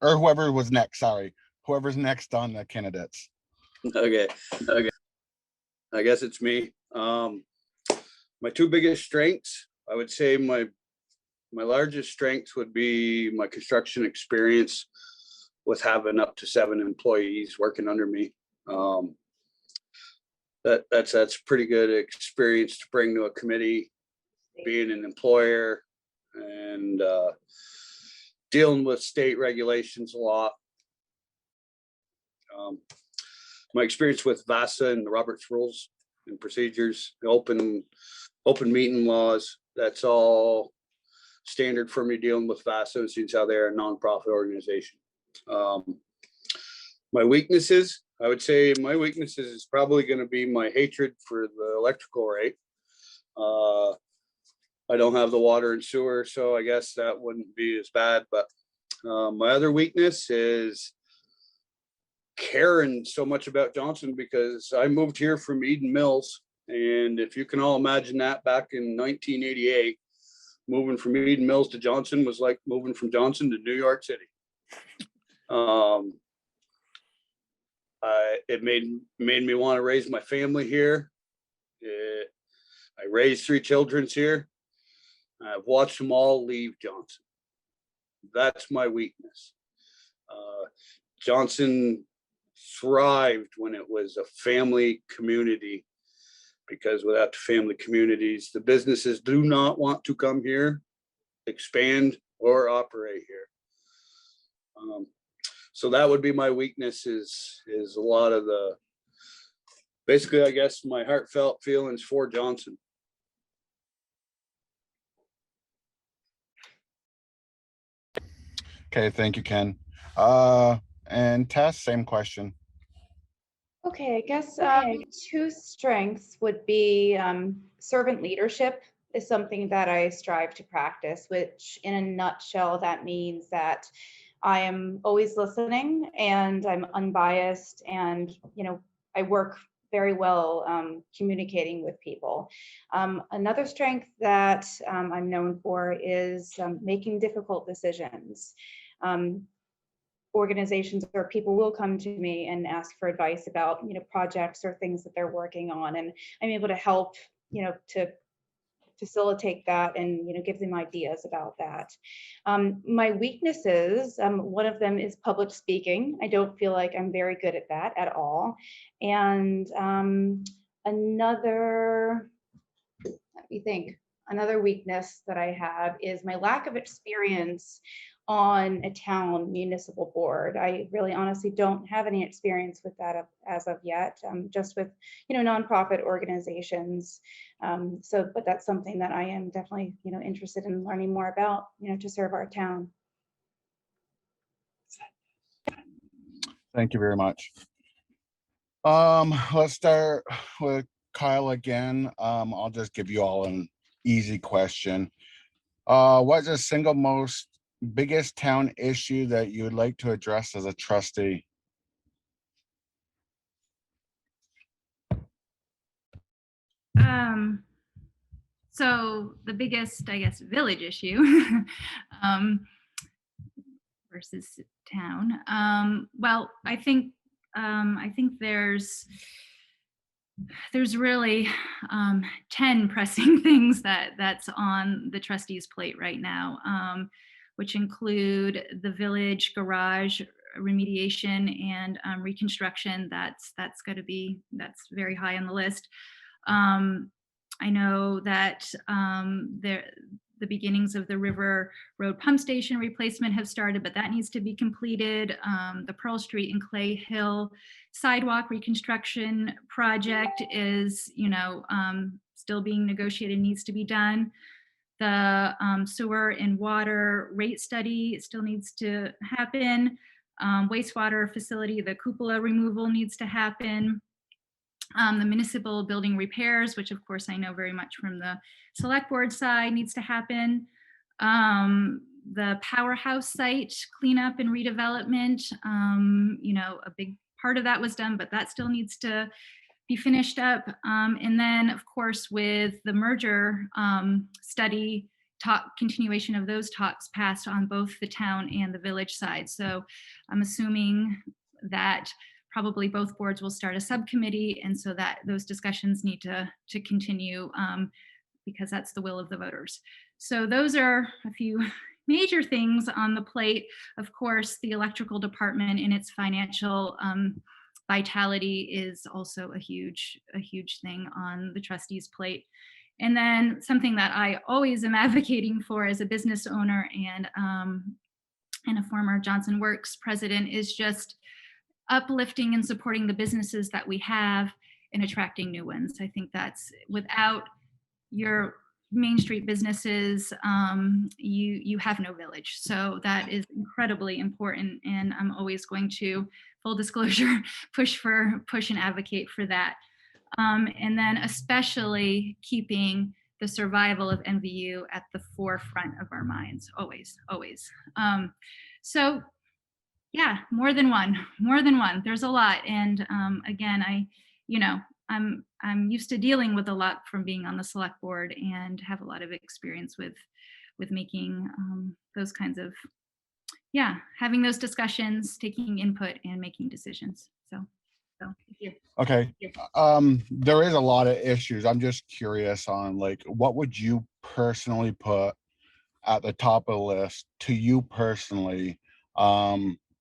or whoever was next. Sorry, whoever's next on the candidates. Okay. I guess it's me. My 2 biggest strengths, I would say my largest strength would be my construction experience with having up to 7 employees working under me. that's pretty good experience to bring to a committee, being an employer and dealing with state regulations a lot. My experience with VASA and the Roberts Rules and Procedures, the open meeting laws, that's all standard for me dealing with VASA, since how they're a nonprofit organization. My weaknesses, I would say my weaknesses is probably going to be my hatred for the electrical rate. I don't have the water and sewer, so I guess that wouldn't be as bad. But my other weakness is caring so much about Johnson, because I moved here from Eden Mills. And if you can all imagine that, back in 1988, moving from Eden Mills to Johnson was like moving from Johnson to New York City. It made me want to raise my family here. I raised 3 children here. I've watched them all leave Johnson. That's my weakness. Johnson thrived when it was a family community, because without the family communities, the businesses do not want to come here, expand, or operate here. So that would be my weakness, is a lot of the, basically, I guess, my heartfelt feelings for Johnson. Okay, thank you, Ken. And Tess, same question. Okay, I guess 2 strengths would be servant leadership is something that I strive to practice, which in a nutshell, that means that I am always listening and I'm unbiased, and, you know, I work very well communicating with people. Another strength that I'm known for is making difficult decisions. Organizations or people will come to me and ask for advice about, you know, projects or things that they're working on, and I'm able to help, you know, to facilitate that and, you know, give them ideas about that. My weaknesses, one of them is public speaking. I don't feel like I'm very good at that at all. And another, let me think, another weakness that I have is my lack of experience on a town municipal board. I really honestly don't have any experience with that as of yet, just with, you know, nonprofit organizations. But that's something that I am definitely, you know, interested in learning more about, you know, to serve our town. Thank you very much. Let's start with Kyle again. I'll just give you all an easy question. What's the single biggest town issue that you would like to address as a trustee? So the biggest, I guess, village issue versus town. Well, I think there's really 10 pressing things that's on the trustees' plate right now, which include the village garage remediation and reconstruction. That's very high on the list. I know that the beginnings of the River Road pump station replacement have started, but that needs to be completed. The Pearl Street and Clay Hill sidewalk reconstruction project is, you know, still being negotiated, needs to be done. The sewer and water rate study still needs to happen. Wastewater facility, the cupola removal needs to happen. The municipal building repairs, which of course I know very much from the select board side, needs to happen. The powerhouse site cleanup and redevelopment, you know, a big part of that was done, but that still needs to be finished up. And then of course with the merger study, continuation of those talks passed on both the town and the village side. So I'm assuming that probably both boards will start a subcommittee, and so that those discussions need to continue because that's the will of the voters. So those are a few major things on the plate. Of course, the electrical department in its financial vitality is also a huge thing on the trustees' plate. And then something that I always am advocating for as a business owner and a former Johnson Works president is just uplifting and supporting the businesses that we have and attracting new ones. I think that's, without your Main Street businesses, you have no village. So that is incredibly important. And I'm always going to, full disclosure, push and advocate for that. And then especially keeping the survival of NVU at the forefront of our minds, always. So yeah, more than one. There's a lot. And again, I'm used to dealing with a lot from being on the select board and have a lot of experience with making those kinds of, having those discussions, taking input and making decisions. So thank you. Okay. There is a lot of issues. I'm just curious on, like, what would you personally put at the top of the list to you personally,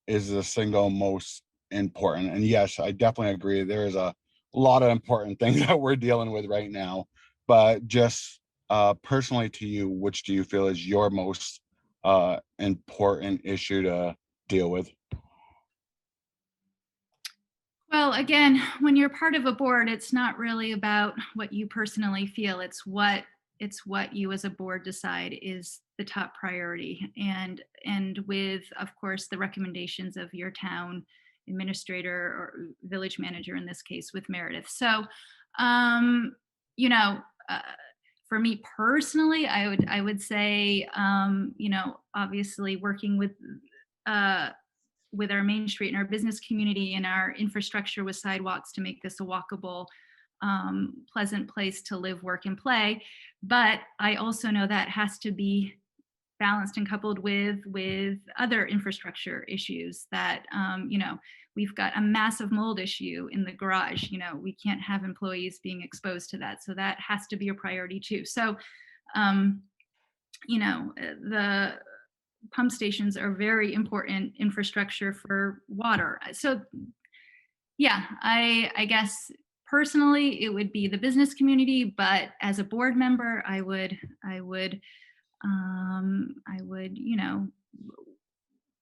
is the single most important? And yes, I definitely agree. There is a lot of important things that we're dealing with right now, but just personally to you, which do you feel is your most important issue to deal with? Well, again, when you're part of a board, it's not really about what you personally feel. It's what you as a board decide is the top priority. And with, of course, the recommendations of your town administrator or village manager in this case with Meredith. So, for me personally, I would say, obviously working with our Main Street and our business community and our infrastructure with sidewalks to make this a walkable, pleasant place to live, work, and play. But I also know that has to be balanced and coupled with other infrastructure issues that, we've got a massive mold issue in the garage. We can't have employees being exposed to that. So that has to be a priority too. So, the pump stations are very important infrastructure for water. So yeah, I guess personally it would be the business community, but as a board member, I would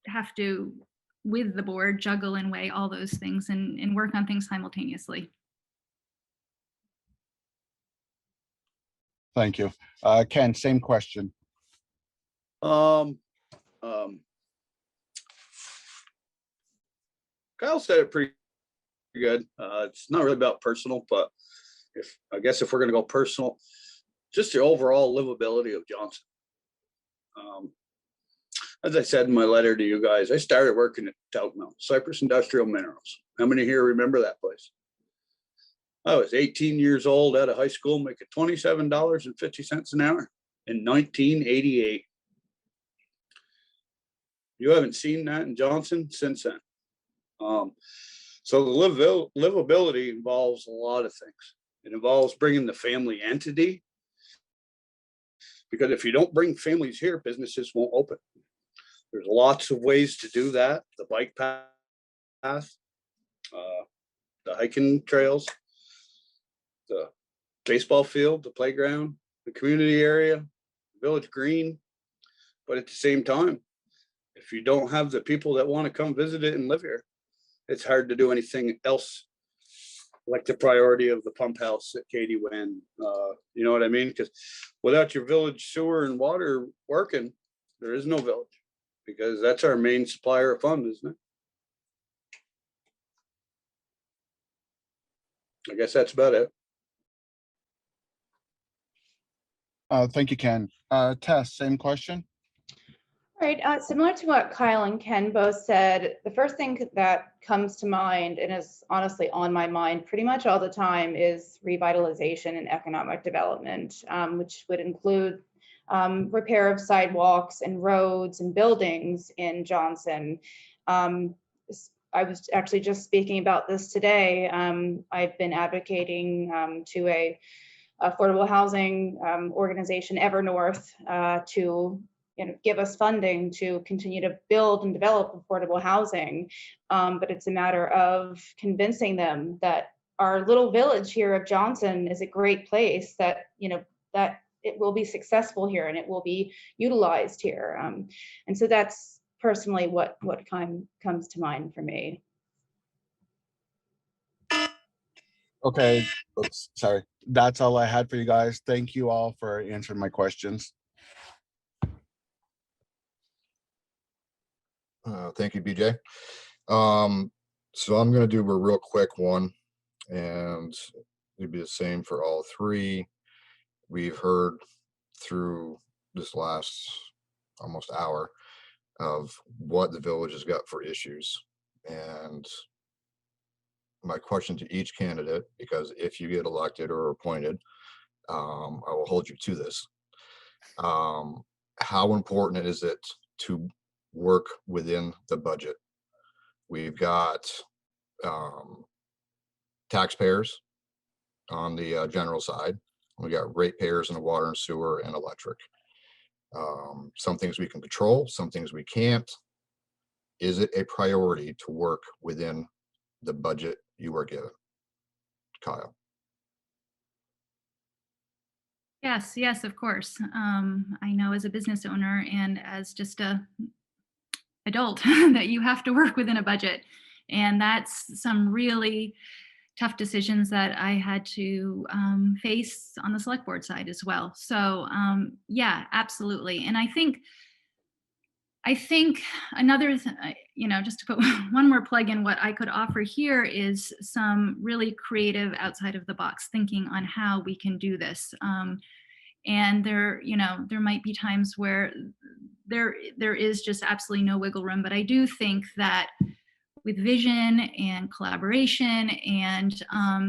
have to, with the board, juggle and weigh all those things and work on things simultaneously. Thank you. Ken, same question. Kyle said it pretty good. It's not really about personal, but if we're going to go personal, just the overall livability of Johnson. As I said in my letter to you guys, I started working at Tout Mill, Cypress Industrial Minerals. How many here remember that place? I was 18 years old out of high school, making $27.50 an hour in 1988. You haven't seen that in Johnson since then. So the livability involves a lot of things. It involves bringing the family entity, because if you don't bring families here, businesses won't open. There's lots of ways to do that. The bike path, the hiking trails, the baseball field, the playground, the community area, village green. But at the same time, if you don't have the people that want to come visit it and live here, it's hard to do anything else like the priority of the pump house at Katie Wen. You know what I mean? Because without your village sewer and water working, there is no village, because that's our main supplier of funds, isn't it? I guess that's about it. Thank you, Ken. Tess, same question. All right, similar to what Kyle and Ken both said, the first thing that comes to mind and is honestly on my mind pretty much all the time is revitalization and economic development, which would include repair of sidewalks and roads and buildings in Johnson. I was actually just speaking about this today. I've been advocating to a affordable housing organization, Evernorth, to give us funding to continue to build and develop affordable housing. But it's a matter of convincing them that our little village here of Johnson is a great place, that, that it will be successful here and it will be utilized here. And so that's personally what comes to mind for me. Okay, oops, sorry. That's all I had for you guys. Thank you all for answering my questions. Thank you, BJ. So I'm going to do a real quick one, and it'll be the same for all three. We've heard through this last almost hour of what the village has got for issues. And my question to each candidate, because if you get elected or appointed, I will hold you to this. How important is it to work within the budget? We've got taxpayers on the general side. We got ratepayers in the water and sewer and electric. Some things we can control, some things we can't. Is it a priority to work within the budget you are given? Kyle. Yes, of course. I know as a business owner and as just a adult that you have to work within a budget. And that's some really tough decisions that I had to face on the select board side as well. So yeah, absolutely. And I think another, just to put one more plug in, what I could offer here is some really creative outside of the box thinking on how we can do this. And there might be times where there is just absolutely no wiggle room, but I do think that with vision and collaboration and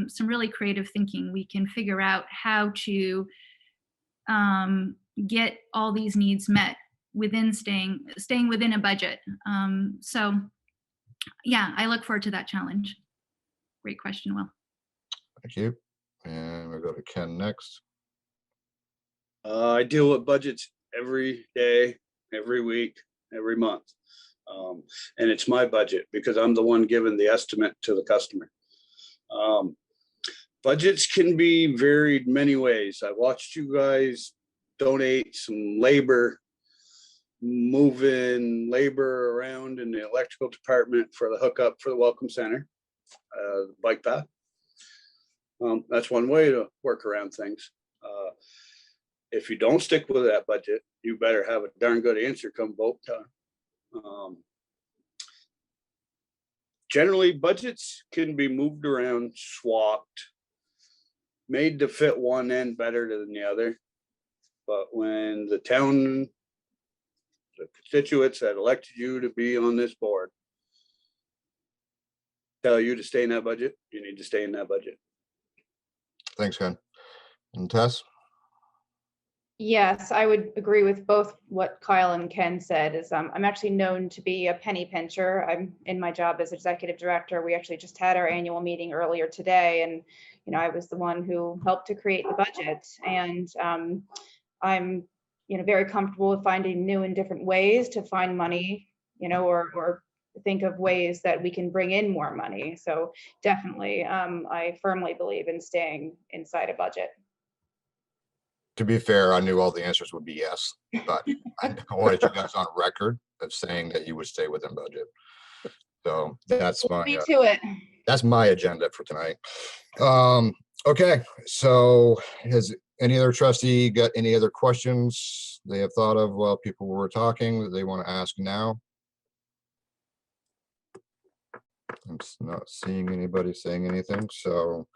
some really creative thinking, we can figure out how to get all these needs met within staying within a budget. So yeah, I look forward to that challenge. Great question, Will. Thank you. And we'll go to Ken next. I deal with budgets every day, every week, every month. And it's my budget because I'm the one giving the estimate to the customer. Budgets can be varied many ways. I watched you guys donate some labor, moving labor around in the electrical department for the hookup for the Welcome Center, bike path. That's one way to work around things. If you don't stick with that budget, you better have a darn good answer come vote time. Generally, budgets can be moved around, swapped, made to fit one end better than the other. But when the constituents that elected you to be on this board tell you to stay in that budget, you need to stay in that budget. Thanks, Ken. And Tess? Yes, I would agree with both what Kyle and Ken said. I'm actually known to be a penny pincher. I'm in my job as executive director. We actually just had our annual meeting earlier today, and I was the one who helped to create the budget. And I'm very comfortable with finding new and different ways to find money, or think of ways that we can bring in more money. So definitely, I firmly believe in staying inside a budget. To be fair, I knew all the answers would be yes, but I wanted you guys on record of saying that you would stay within budget. So that's Me to it. That's my agenda for tonight. Okay, so has any other trustee got any other questions they have thought of while people were talking that they want to ask now? I'm not seeing anybody saying anything, so.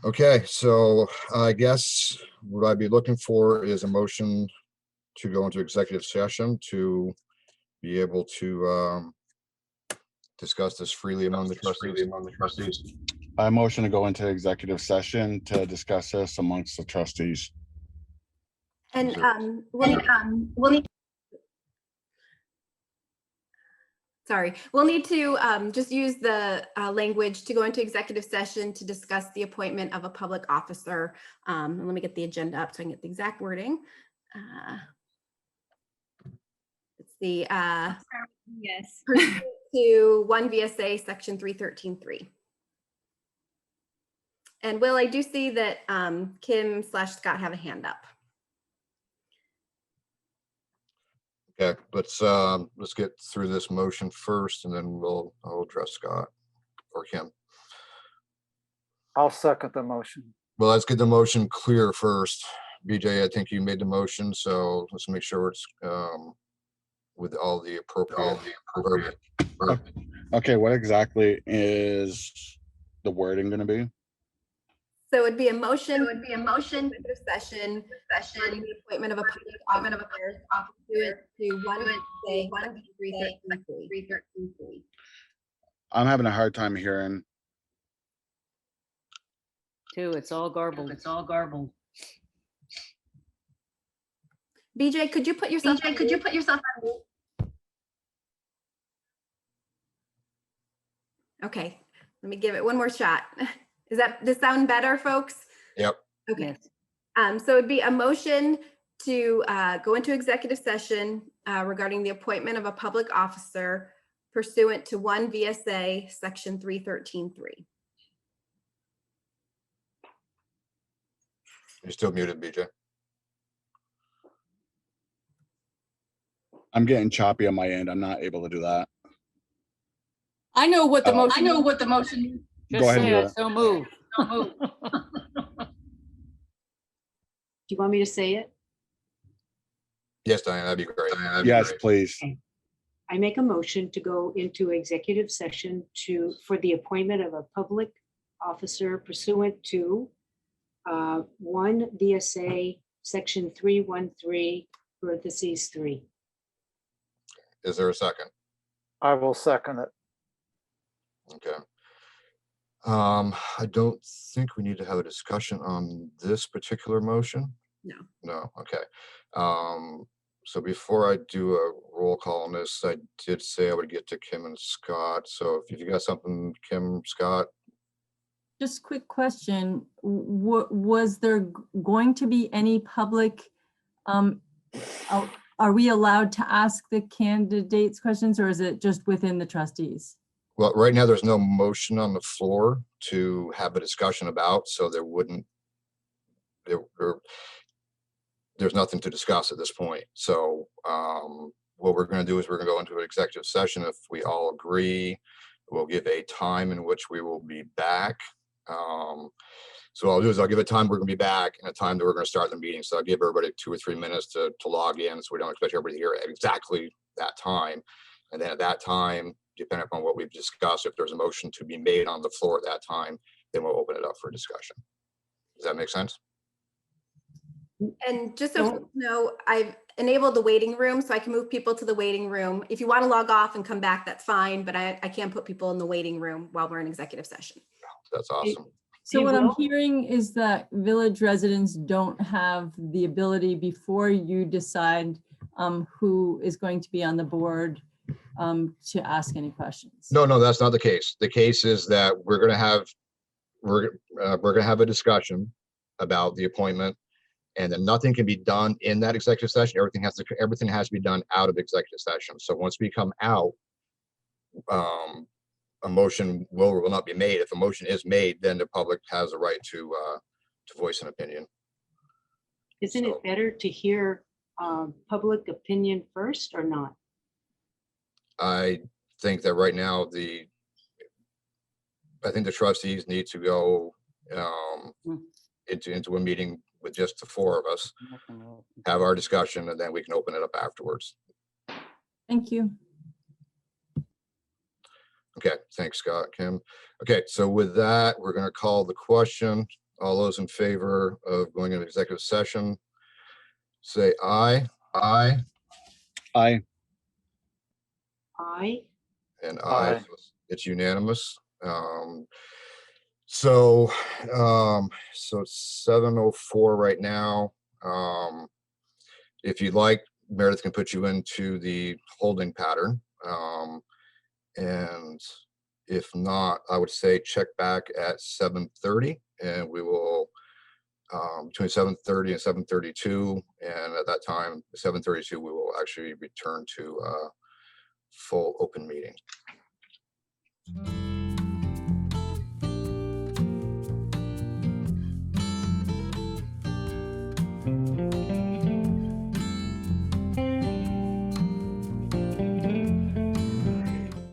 Okay, so I guess what I'd be looking for is a motion to go into executive session to be able to discuss this freely among the trustees. I motion to go into executive session to discuss this amongst the trustees. And we'll need we'll need to just use the language to go into executive session to discuss the appointment of a public officer. And let me get the agenda up so I can get the exact wording. see, Yes. pursuant to 1 VSA section 313.3. And Will, I do see that Kim/Scott have a hand up. Okay, let's get through this motion first, and then I'll address Scott or Kim. I'll second the motion. Well, let's get the motion clear first. BJ, I think you made the motion, so let's make sure it's with all the appropriate verbiage. Okay, what exactly is the wording going to be? So it'd be a motion. Executive session on the appointment of a public officer pursuant to 1 VSA 313.3. I'm having a hard time hearing. It's all garbled. BJ, could you put yourself on mute? Okay, let me give it one more shot. Does this sound better, folks? Yep. Okay. Yes. So it'd be a motion to go into executive session regarding the appointment of a public officer pursuant to 1 VSA section 313.3. You're still muted, BJ. I'm getting choppy on my end. I'm not able to do that. I know what the Oh. motion. Go Just ahead and say do it. it. So move. Do you want me to say it? Yes, Diane, that'd be great. Yes, please. I make a motion to go into executive session for the appointment of a public officer pursuant to 1 VSA section 313 parentheses 3. Is there a second? I will second it. Okay. I don't think we need to have a discussion on this particular motion. No, okay. So before I do a roll call on this, I did say I would get to Kim and Scott. So if you got something, Kim, Scott. Just quick question. Was there going to be any public, are we allowed to ask the candidates questions, or is it just within the trustees? Well, right now there's no motion on the floor to have a discussion about, so there wouldn't, there's nothing to discuss at this point. So what we're going to do is we're going to go into an executive session. If we all agree, we'll give a time in which we will be back. So what I'll do is I'll give a time we're going to be back and a time that we're going to start the meeting. So I'll give everybody 2 or 3 minutes to log in, so we don't expect everybody here at exactly that time. And then at that time, depending upon what we've discussed, if there's a motion to be made on the floor at that time, then we'll open it up for discussion. Does that make sense? And just so you know, I've enabled the waiting room, so I can move people to the waiting room. If you want to log off and come back, that's fine, but I can't put people in the waiting room while we're in executive session. That's awesome. So Hey, what I'm Will? hearing is that village residents don't have the ability before you decide who is going to be on the board to ask any questions. No, that's not the case. The case is that we're going to have a discussion about the appointment, and then nothing can be done in that executive session. Everything has to be done out of executive session. So once we come out, a motion will or will not be made. If a motion is made, then the public has a right to voice an opinion. Isn't it better to hear public opinion first or not? I think that right now I think the trustees need to go into a meeting with just the 4 of us, have our discussion, and then we can open it up afterwards. Thank you. Okay, thanks, Scott, Kim. Okay, so with that, we're going to call the question. All those in favor of going into executive session, say aye. Aye. Aye. Aye. And Aye. aye. It's unanimous. So it's 7:04 right now. If you'd like, Meredith can put you into the holding pattern. And if not, I would say check back at 7:30, and we will between 7:30 and 7:32. And at that time, 7:32, we will actually return to full open meeting.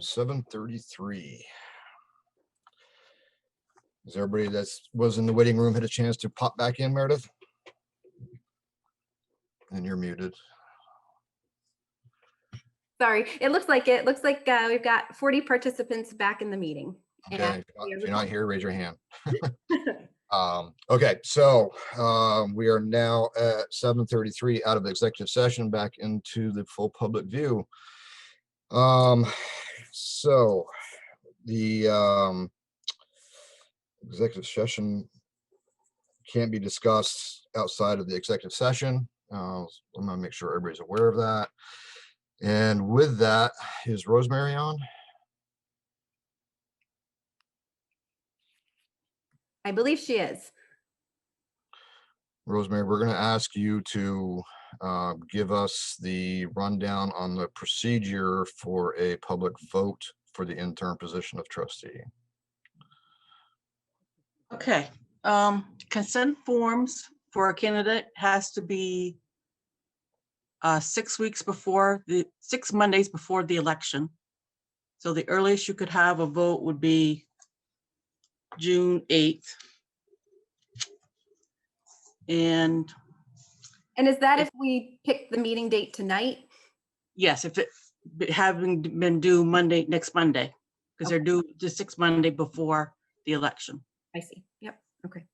Seven 33. Is everybody that was in the waiting room had a chance to pop back in, Meredith? And you're muted. Sorry, it looks like we've got 40 participants back in the meeting. Okay, And if you're not here, raise your hand. Okay, so we are now at 7:33 out of executive session back into the full public view. So the executive session can't be discussed outside of the executive session. I'm gonna make sure everybody's aware of that. And with that, is Rosemary on? I believe she is. Rosemary, we're going to ask you to give us the rundown on the procedure for a public vote for the interim position of trustee. Okay, consent forms for a candidate has to be 6 Mondays before the election. So the earliest you could have a vote would be June 8th. And is that if we pick the meeting date tonight? yes, if it having been due next Monday, because they're due the 6th Monday before the election. I see. Yep. Okay.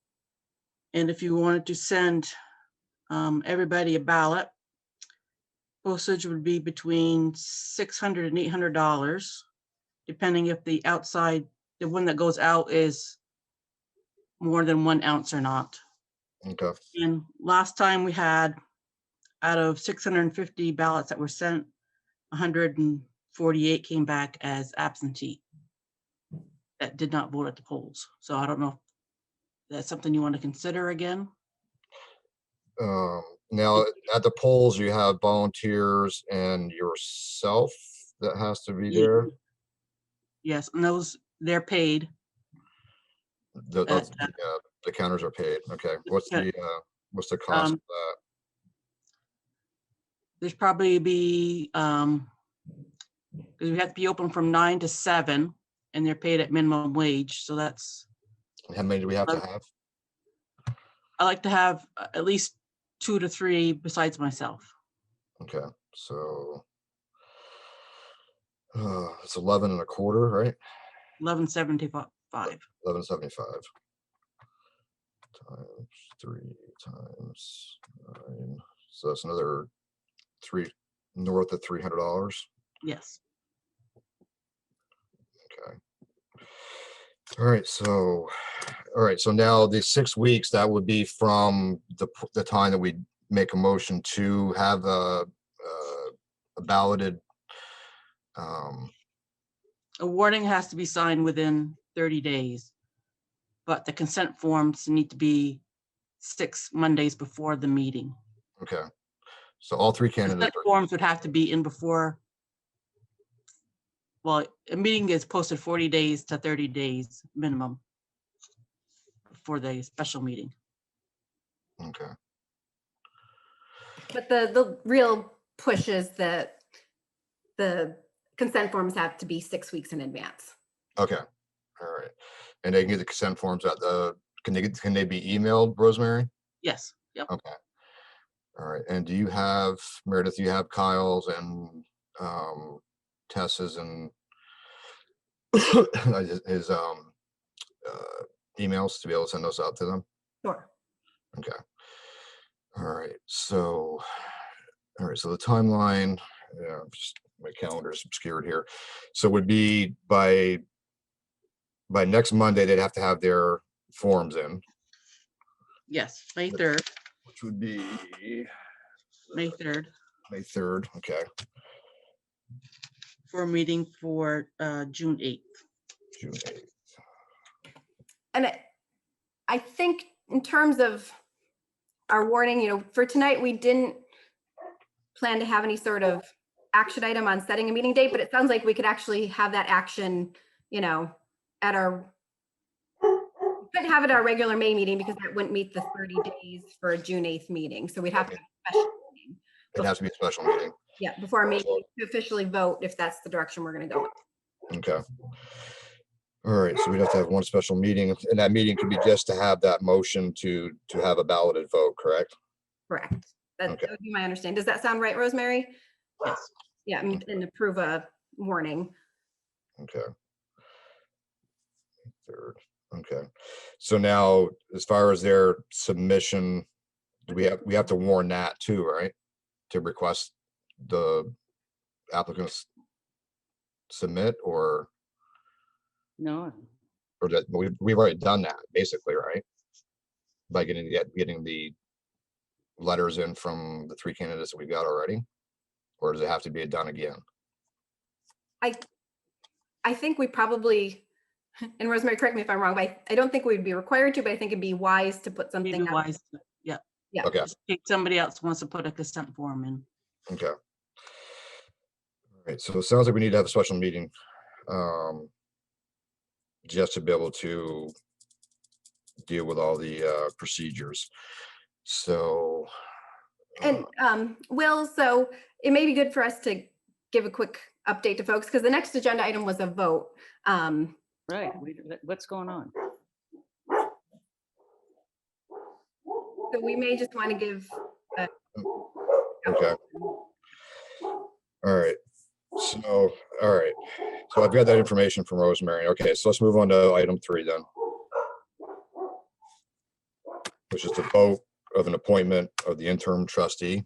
And if you wanted to send everybody a ballot, postage would be between $600 and $800, depending if the one that goes out is more than 1 ounce or not. Okay. And last time we had, out of 650 ballots that were sent, 148 came back as absentee that did not vote at the polls. So I don't know if that's something you want to consider again. Now at the polls, you have volunteers and yourself that has to be there. Yes, and they're paid. The counters are paid. Okay. What's the cost of that? There's probably be, because we have to be open from 9 to 7 and they're paid at minimum wage. So that's. How many do we have to have? I like to have at least 2 to 3 besides myself. Okay. So it's 11 and a quarter, right? 11.75. 11.75 times 3 times 9. So that's another north of $300. Yes. Okay. All right. So now the 6 weeks, that would be from the time that we make a motion to have a balloted. A warning has to be signed within 30 days, but the consent forms need to be 6 Mondays before the meeting. Okay. So all 3 candidates. Consent forms would have to be in before. Well, a meeting is posted 40 days to 30 days minimum for the special meeting. Okay. But the real push is that the consent forms have to be 6 weeks in advance. Okay. All right. And they can get the consent forms at can they be emailed, Rosemary? Yes. Yep. Okay. All right. And do you have, Meredith, you have Kyle's and Tess's and his emails to be able to send those out to them? Sure. Okay. All right. So the timeline, just my calendar is obscured here. So it would be by next Monday, they'd have to have their forms in. Yes, May 3rd. Which would be May 3rd. May 3rd. Okay. For a meeting for June 8th. June 8th. And I think in terms of our warning, for tonight, we didn't plan to have any sort of action item on setting a meeting date, but it sounds like we could actually have that action, at our, we couldn't have it at our regular May meeting because that wouldn't meet the 30 days for a June 8th meeting. So we'd have to have a special meeting. It has to be a special meeting. Yeah, before our meeting to officially vote if that's the direction we're going to go with. Okay. All right, so we'd have to have one special meeting, and that meeting could be just to have that motion to have a balloted vote, correct? Correct. That Okay. would be my understanding. Does that sound right, Rosemary? Yes. Yeah, and approve a warning. Okay. Third, okay. So now, as far as their submission, we have to warn that too, right? To request the applicants submit, or No, that we've already done that basically, right? By getting the letters in from the 3 candidates that we've got already, or does it have to be done again? I think we probably, and Rosemary, correct me if I'm wrong, but I don't think we'd be required to, but I think it'd be wise to put something Maybe out. wise. Yeah. Yeah. Okay. Just in case somebody else wants to put a consent form in. Okay. All right, so it sounds like we need to have a special meeting, just to be able to deal with all the procedures. So. And Will, so it may be good for us to give a quick update to folks because the next agenda item was a vote. right. What's going on? So we may just want to give. Okay. All right. So, all right. So I've got that information from Rosemary. Okay, so let's move on to item 3 then. Which is the vote of an appointment of the interim trustee.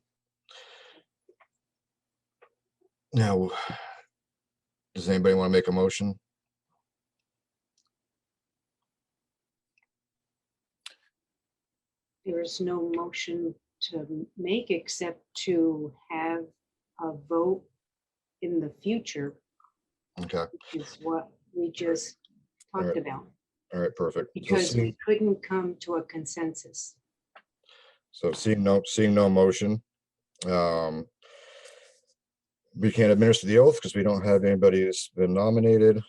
Now, does anybody want to make a motion? There is no motion to make except to have a vote in the future, Okay, which is what we just talked Alright. about, all right, perfect. So because we couldn't come to a consensus. seeing no motion, we can't administer the oath because we don't have anybody that's been nominated.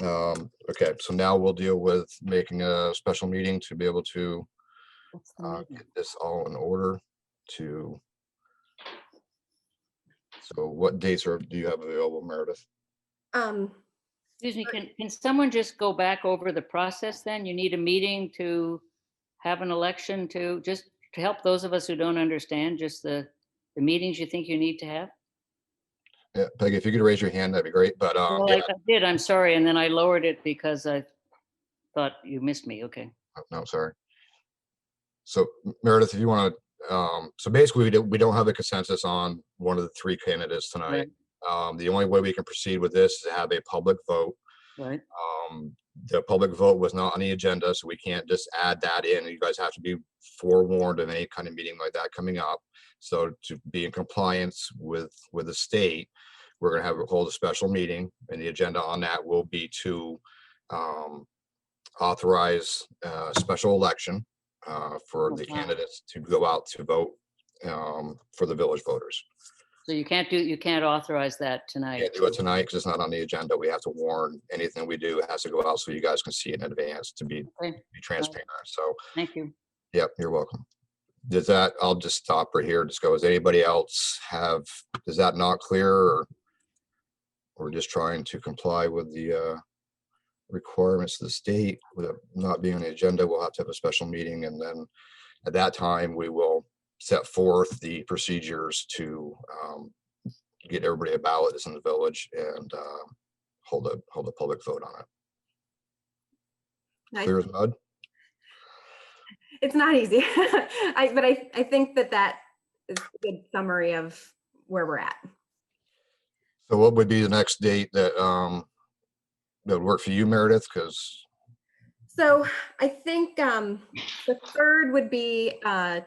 Okay, so now we'll deal with making a special meeting to be able to What's the meeting? get this all in order to. So what dates do you have available, Meredith? Excuse me, can someone just go back over the process then? You need a meeting to have an election to help those of us who don't understand just the meetings you think you need to have? Yeah, Peggy, if you could raise your hand, that'd be great, but Well, yeah, I did, I'm sorry, and then I lowered it because I thought you missed me, okay. no, sorry. So Meredith, if you want to, so basically we don't have a consensus on one of the 3 candidates tonight. The only way we can proceed with this is to have a public vote. Right, The public vote was not on the agenda, so we can't just add that in. You guys have to be forewarned of any kind of meeting like that coming up. So to be in compliance with the state, we're going to hold a special meeting, and the agenda on that will be to authorize a special election for the wow. candidates to go out to vote for the village voters. so you can't authorize that tonight? Can't do it tonight because it's not on the agenda. We have to warn anything we do. It has to go out so you guys can see it in advance to be Okay, transparent. So, thank you. yep, you're welcome. Does that, I'll just stop right here. Just go, does anybody else have, is that not clear, or we're just trying to comply with the requirements of the state with it not being on the agenda? We'll have to have a special meeting, and then at that time we will set forth the procedures to get everybody a ballot that's in the village and hold a public vote on it. Nice. Clear as mud. It's not easy, but I think that is a good summary of where we're at. So what would be the next date that would work for you, Meredith? Because So I think the 3rd would be a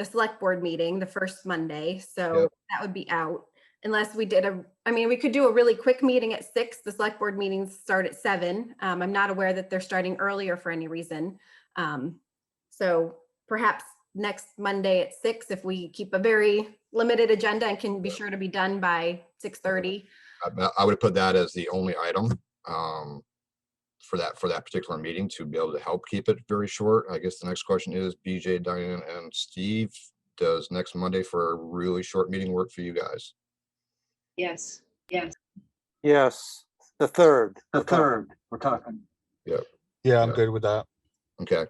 select board meeting, the first Monday. So Yep. that would be out unless we did we could do a really quick meeting at 6. The select board meetings start at 7. I'm not aware that they're starting earlier for any reason. So perhaps next Monday at 6, if we keep a very limited agenda and can be sure to be done by 6:30. I would put that as the only item for that particular meeting to be able to help keep it very short. I guess the next question is, BJ, Diane, and Steve, does next Monday for a really short meeting work for you guys? Yes. Yes, the third we're talking. Yep. Yeah, I'm Yeah. good with that. Okay.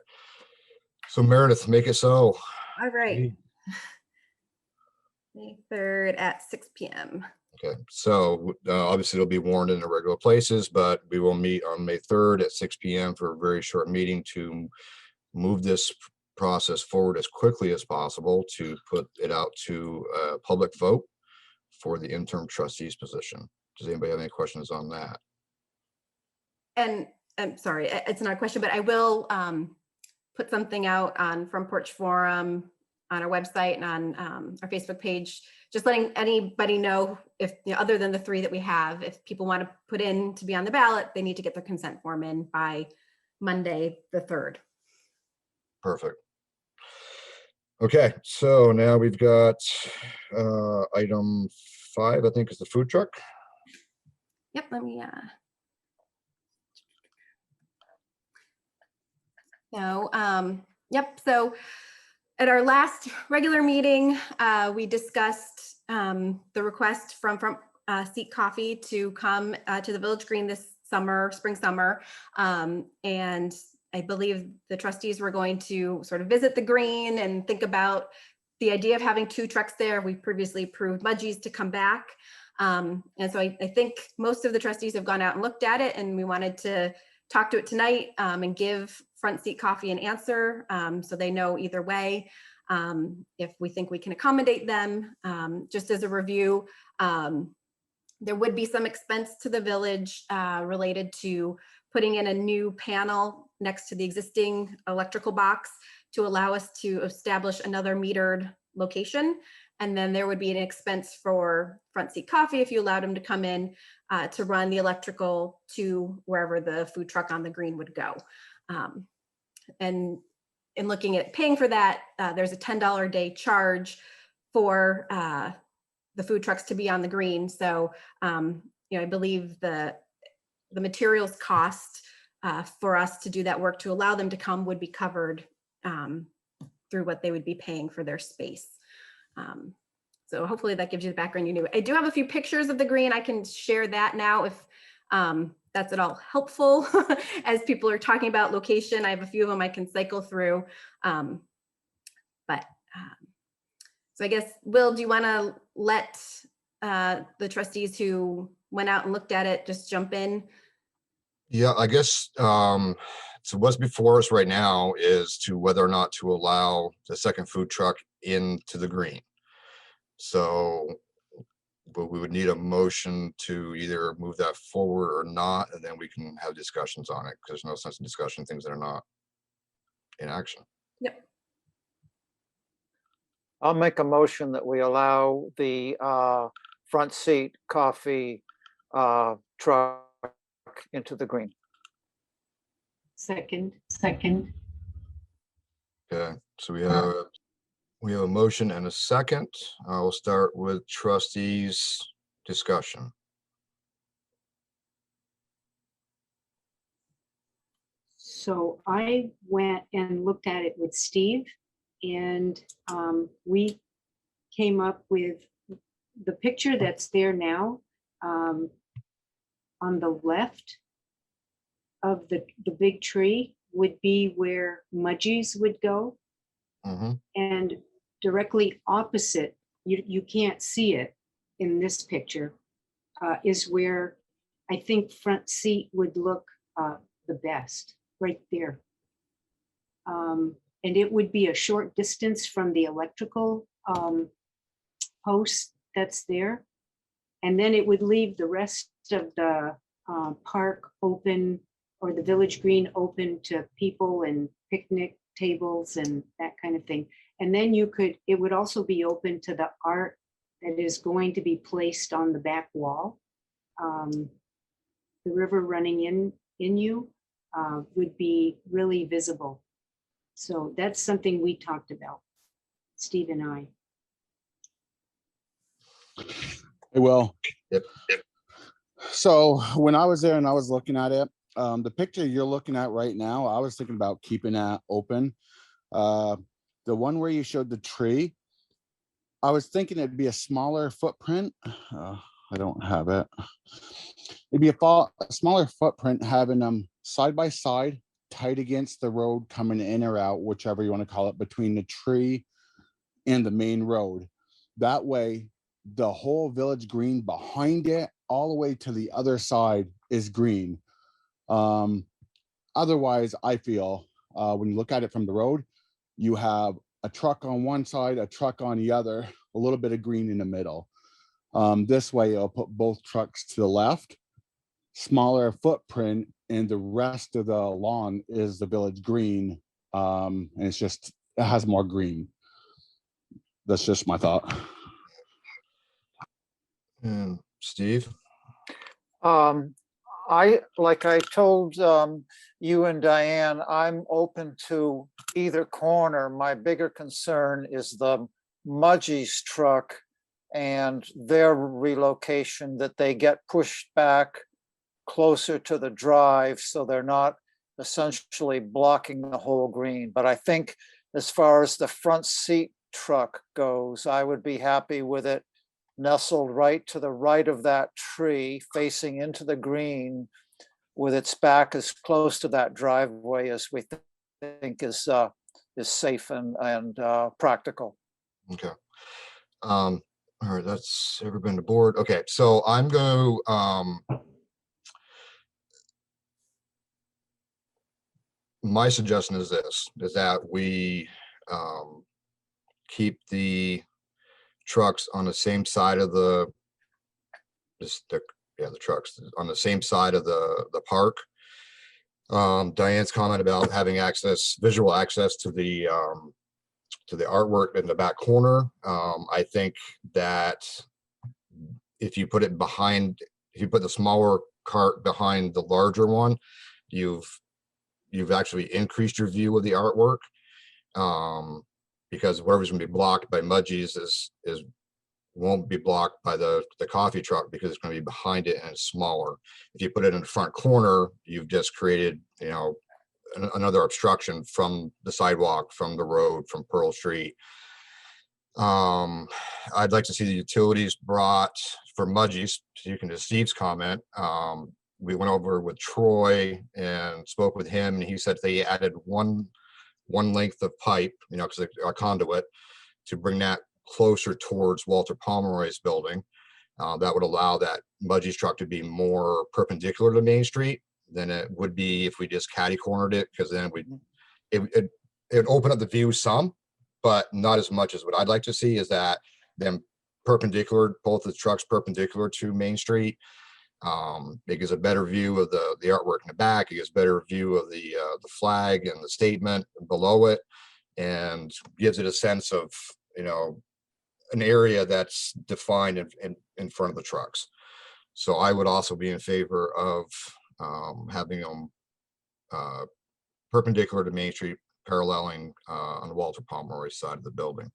So Meredith, make it so. All right. May 3rd at 6 p.m. Okay, so obviously it'll be warned in the regular places, but we will meet on May 3rd at 6 p.m. for a very short meeting to move this process forward as quickly as possible to put it out to a public vote for the interim trustees position. Does anybody have any questions on that? And I'm sorry, it's not a question, but I will put something out on Front Porch Forum, on our website, and on our Facebook page, just letting anybody know, if other than the 3 that we have, if people want to put in to be on the ballot, they need to get their consent form in by Monday, the 3rd. Perfect. Okay, so now we've got item 5, I think, is the food truck. Yep, let me yep, so at our last regular meeting, we discussed the request from Seat Coffee to come to the Village Green this spring summer. And I believe the trustees were going to sort of visit the green and think about the idea of having 2 trucks there. We previously approved Mudgee's to come back. And so I think most of the trustees have gone out and looked at it, and we wanted to talk to it tonight and give Front Seat Coffee an answer, so they know either way if we think we can accommodate them. Just as a review, there would be some expense to the village related to putting in a new panel next to the existing electrical box to allow us to establish another metered location. And then there would be an expense for Front Seat Coffee if you allowed them to come in to run the electrical to wherever the food truck on the green would go. And in looking at paying for that, there's a $10 a day charge for the food trucks to be on the green. So, I believe the materials cost for us to do that work to allow them to come would be covered through what they would be paying for their space. So hopefully that gives you the background you knew. I do have a few pictures of the green. I can share that now if that's at all helpful as people are talking about location. I have a few of them I can cycle through. So I guess, Will, do you want to let the trustees who went out and looked at it just jump in? Yeah, I guess, so what's before us right now is to whether or not to allow the second food truck into the green. So, but we would need a motion to either move that forward or not, and then we can have discussions on it, because there's no sense in discussing things that are not in action. Yep. I'll make a motion that we allow the Front Seat Coffee truck into the green. Second. Okay, so we have a motion and a second. We'll start with trustees discussion. So I went and looked at it with Steve, and we came up with the picture that's there now. On the left of the big tree would be where Mudgee's would go. Mm-hmm. And directly opposite, you can't see it in this picture, is where I think Front Seat would look the best, right there. And it would be a short distance from the electrical post that's there. And then it would leave the rest of the park open, or the village green open to people and picnic tables and that kind of thing. And then it would also be open to the art that is going to be placed on the back wall. The river running in you would be really visible. So that's something we talked about, Steve and I. Hey, Will. Yep. So when I was there and I was looking at it, the picture you're looking at right now, I was thinking about keeping that open. The one where you showed the tree, I was thinking it'd be a smaller footprint. I don't have it. It'd be a smaller footprint, having them side by side, tight against the road coming in or out, whichever you want to call it, between the tree and the main road. That way, the whole village green behind it, all the way to the other side, is green. Otherwise, I feel when you look at it from the road, you have a truck on one side, a truck on the other, a little bit of green in the middle. This way, I'll put both trucks to the left, smaller footprint, and the rest of the lawn is the village green. And it's just, it has more green. That's just my thought. And Steve? Like I told you and Diane, I'm open to either corner. My bigger concern is the Mudgee's truck and their relocation, that they get pushed back closer to the drive so they're not essentially blocking the whole green. But I think as far as the front seat truck goes, I would be happy with it nestled right to the right of that tree, facing into the green, with its back as close to that driveway as we think is safe and practical. Okay. All right, that's everybody on the board. Okay, so I'm going to, my suggestion is this, is that we keep the trucks on the same side of the trucks on the same side of the park. Diane's comment about having visual access to the artwork in the back corner. I think that if you put the smaller cart behind the larger one, you've actually increased your view of the artwork. Because whatever's going to be blocked by Mudgee's won't be blocked by the coffee truck, because it's going to be behind it and it's smaller. If you put it in the front corner, you've just created, another obstruction from the sidewalk, from the road, from Pearl Street. I'd like to see the utilities brought for Mudgee's. You can just Steve's comment. We went over with Troy and spoke with him, and he said they added one length of pipe, because a conduit, to bring that closer towards Walter Pomeroy's building. That would allow that Mudgee's truck to be more perpendicular to Main Street than it would be if we just catty cornered it, because then it'd open up the view some, but not as much as what I'd like to see is that them perpendicular, both the trucks perpendicular to Main Street. It gives a better view of the artwork in the back. It gives a better view of the flag and the statement below it, and gives it a sense of, an area that's defined in front of the trucks. So I would also be in favor of having them perpendicular to Main Street, paralleling on the Walter Pomeroy side of the building.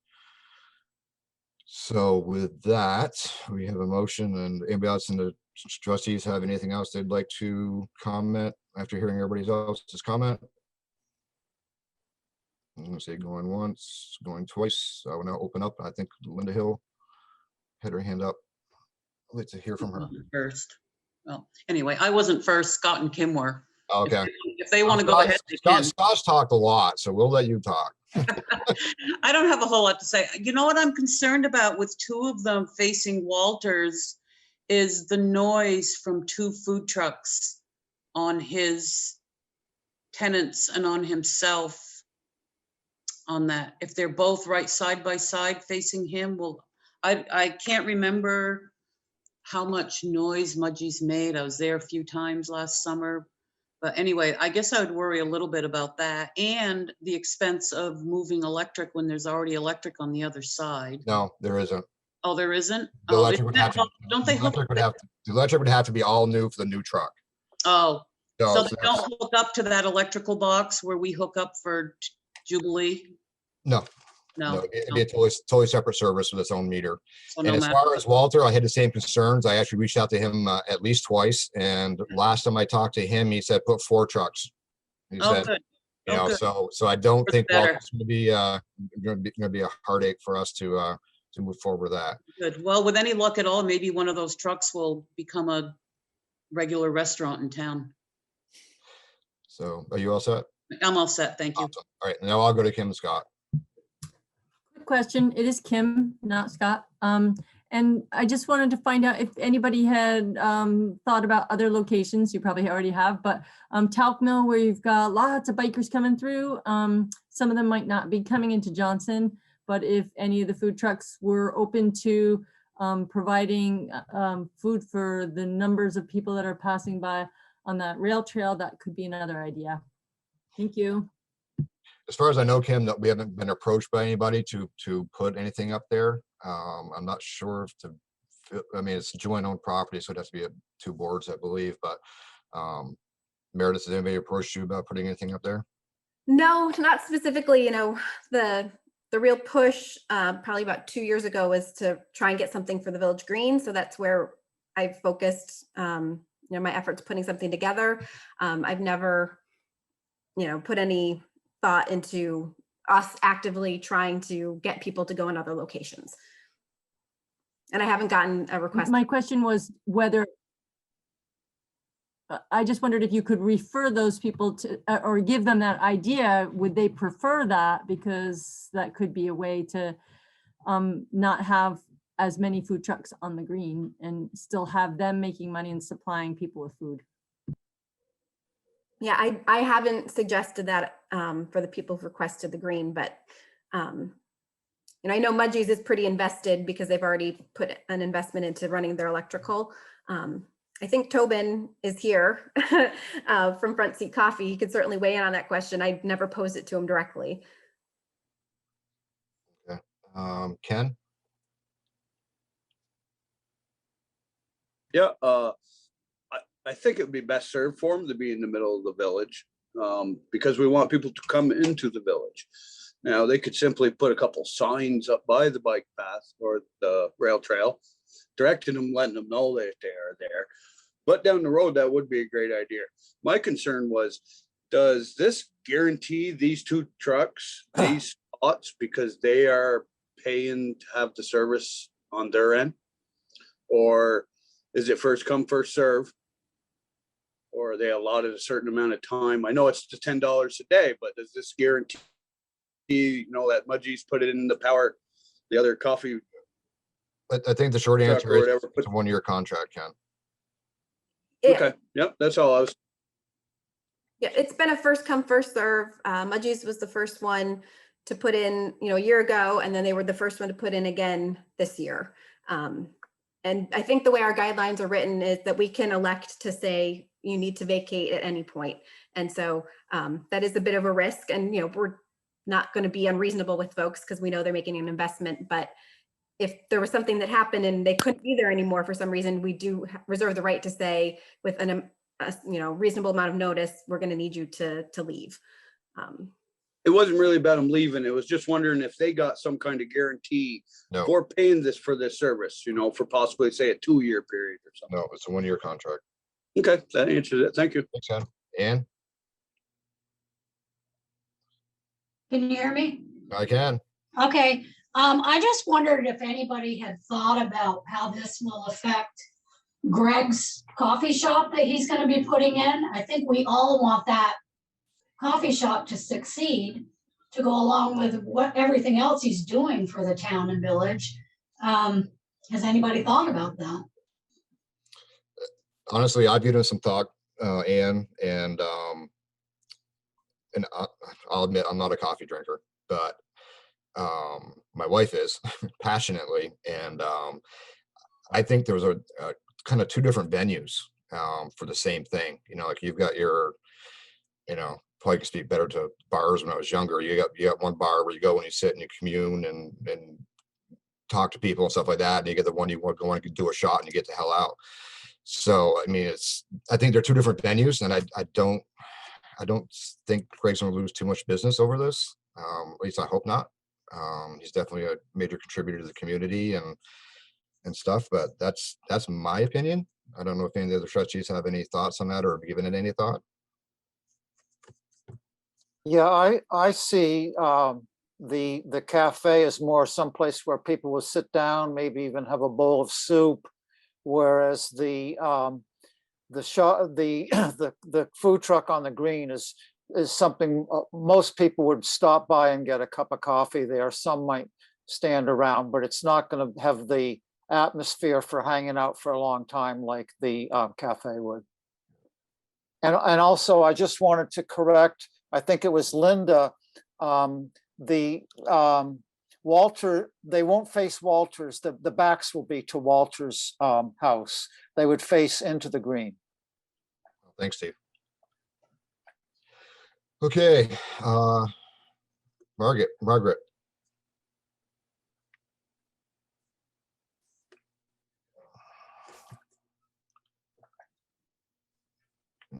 So with that, we have a motion, and anybody else in the trustees have anything else they'd like to comment after hearing everybody else's comment? I'm gonna say going once, going twice. I will now open up. I think Linda Hill had her hand up. I'd like to hear from her. First. Well, anyway, I wasn't first. Scott and Kim were. Okay. If they want to go ahead, they can. Scott's talked a lot, so we'll let you talk. I don't have a whole lot to say. You know what I'm concerned about with two of them facing Walters is the noise from two food trucks on his tenants and on himself on that. If they're both right side by side facing him, well, I can't remember how much noise Mudgee's made. I was there a few times last summer. But anyway, I guess I would worry a little bit about that and the expense of moving electric when there's already electric on the other side. No, there isn't. Oh, there isn't? The Oh, electric would have to, don't they hook? the electric would have to be all new for the new truck. Oh, so So they don't hook up to that electrical box where we hook up for Jubilee? No, No. no, it'd be a totally separate service with its own meter. So And no as matter far what. as Walter, I had the same concerns. I actually reached out to him at least twice. And last time I talked to him, he said, put 4 trucks. He Oh, said, good. you Oh, know, good. so I don't Much think better. Walter's going to be a heartache for us to move forward with that. Good. Well, with any luck at all, maybe one of those trucks will become a regular restaurant in town. So are you all set? I'm all set. Thank you. Awesome. All right, now I'll go to Kim and Scott. Quick question. It is Kim, not Scott. And I just wanted to find out if anybody had thought about other locations. You probably already have, but Talc Mill, where you've got lots of bikers coming through. Some of them might not be coming into Johnson, but if any of the food trucks were open to providing food for the numbers of people that are passing by on that rail trail, that could be another idea. Thank you. As far as I know, Kim, that we haven't been approached by anybody to put anything up there. I'm not sure if I mean, it's joint owned property, so it has to be 2 boards, I believe, but Meredith, has anybody approached you about putting anything up there? No, not specifically. You know, the real push probably about 2 years ago was to try and get something for the Village Green. So that's where I've focused, you know, my efforts putting something together. I've never, you know, put any thought into us actively trying to get people to go in other locations. And I haven't gotten a request. My question was whether, I just wondered if you could refer those people to, or give them that idea. Would they prefer that? Because that could be a way to not have as many food trucks on the green and still have them making money and supplying people with food. Yeah, I haven't suggested that for the people who've requested the green, but you know, I know Mudgee's is pretty invested because they've already put an investment into running their electrical. I think Tobin is here from Front Seat Coffee. He could certainly weigh in on that question. I've never posed it to him directly. Okay. Ken? Yeah, I think it would be best served for them to be in the middle of the village, because we want people to come into the village. Now, they could simply put a couple signs up by the bike path or the rail trail, directing them, letting them know that they are there. But down the road, that would be a great idea. My concern was, does this guarantee these 2 trucks, these spots, because they are paying to have the service on their end? Or is it first come, first serve? Or are they allotted a certain amount of time? I know it's the $10 a day, but does this guarantee, you know, that Mudgee's put it in the power, the other coffee I think the short truck answer or is whatever? it's a 1-year contract, Ken. Okay, yep, that's all I was. Yeah, it's been a first come, first serve. Mudgee's was the first one to put in, you know, a year ago, and then they were the first one to put in again this year. And I think the way our guidelines are written is that we can elect to say you need to vacate at any point. And so that is a bit of a risk. And, you know, we're not going to be unreasonable with folks because we know they're making an investment. But if there was something that happened and they couldn't be there anymore for some reason, we do reserve the right to say with a you know, reasonable amount of notice, we're going to need you to leave. It wasn't really about them leaving. It was just wondering if they got some kind of guarantee No, for paying this for this service, you know, for possibly say a 2-year period or something. no, it's a 1-year contract. Okay, that answers it. Thank you. Thanks, Ken. Ann? Can you hear me? I can. Okay, I just wondered if anybody had thought about how this will affect Greg's coffee shop that he's gonna be putting in. I think we all want that coffee shop to succeed, to go along with what everything else he's doing for the town and village. Has anybody thought about that? Honestly, I've given it some thought, Ann, and I'll admit I'm not a coffee drinker, but my wife is passionately, and I think there was a kind of 2 different venues for the same thing. You know, like you've got your, you know, probably can speak better to bars when I was younger. You got one bar where you go and you sit and you commune and talk to people and stuff like that, and you get the one you want to go and do a shot and you get the hell out. So I mean, I think they're 2 different venues, and I don't think Greg's gonna lose too much business over this. At least I hope not. He's definitely a major contributor to the community and stuff, but that's my opinion. I don't know if any of the other trustees have any thoughts on that or have given it any thought. Yeah, I see the cafe is more someplace where people will sit down, maybe even have a bowl of soup, whereas the shop, the food truck on the green is something most people would stop by and get a cup of coffee there. Some might stand around, but it's not going to have the atmosphere for hanging out for a long time like the cafe would. And also, I just wanted to correct, I think it was Linda, Walter, they won't face Walter's, the backs will be to Walter's house. They would face into the green. Thanks, Steve. Okay, Margaret.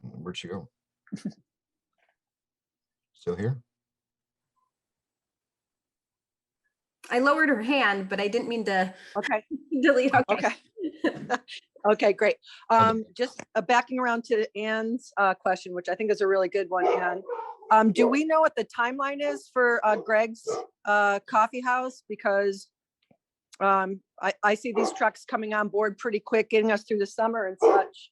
Where'd she go? Still here? I lowered her hand, but I didn't mean to Okay. delete. Okay. Okay, great. Just backing around to Anne's question, which I think is a really good one, Anne. Do we know what the timeline is for Greg's coffee house? Because I see these trucks coming on board pretty quick, getting us through the summer and such,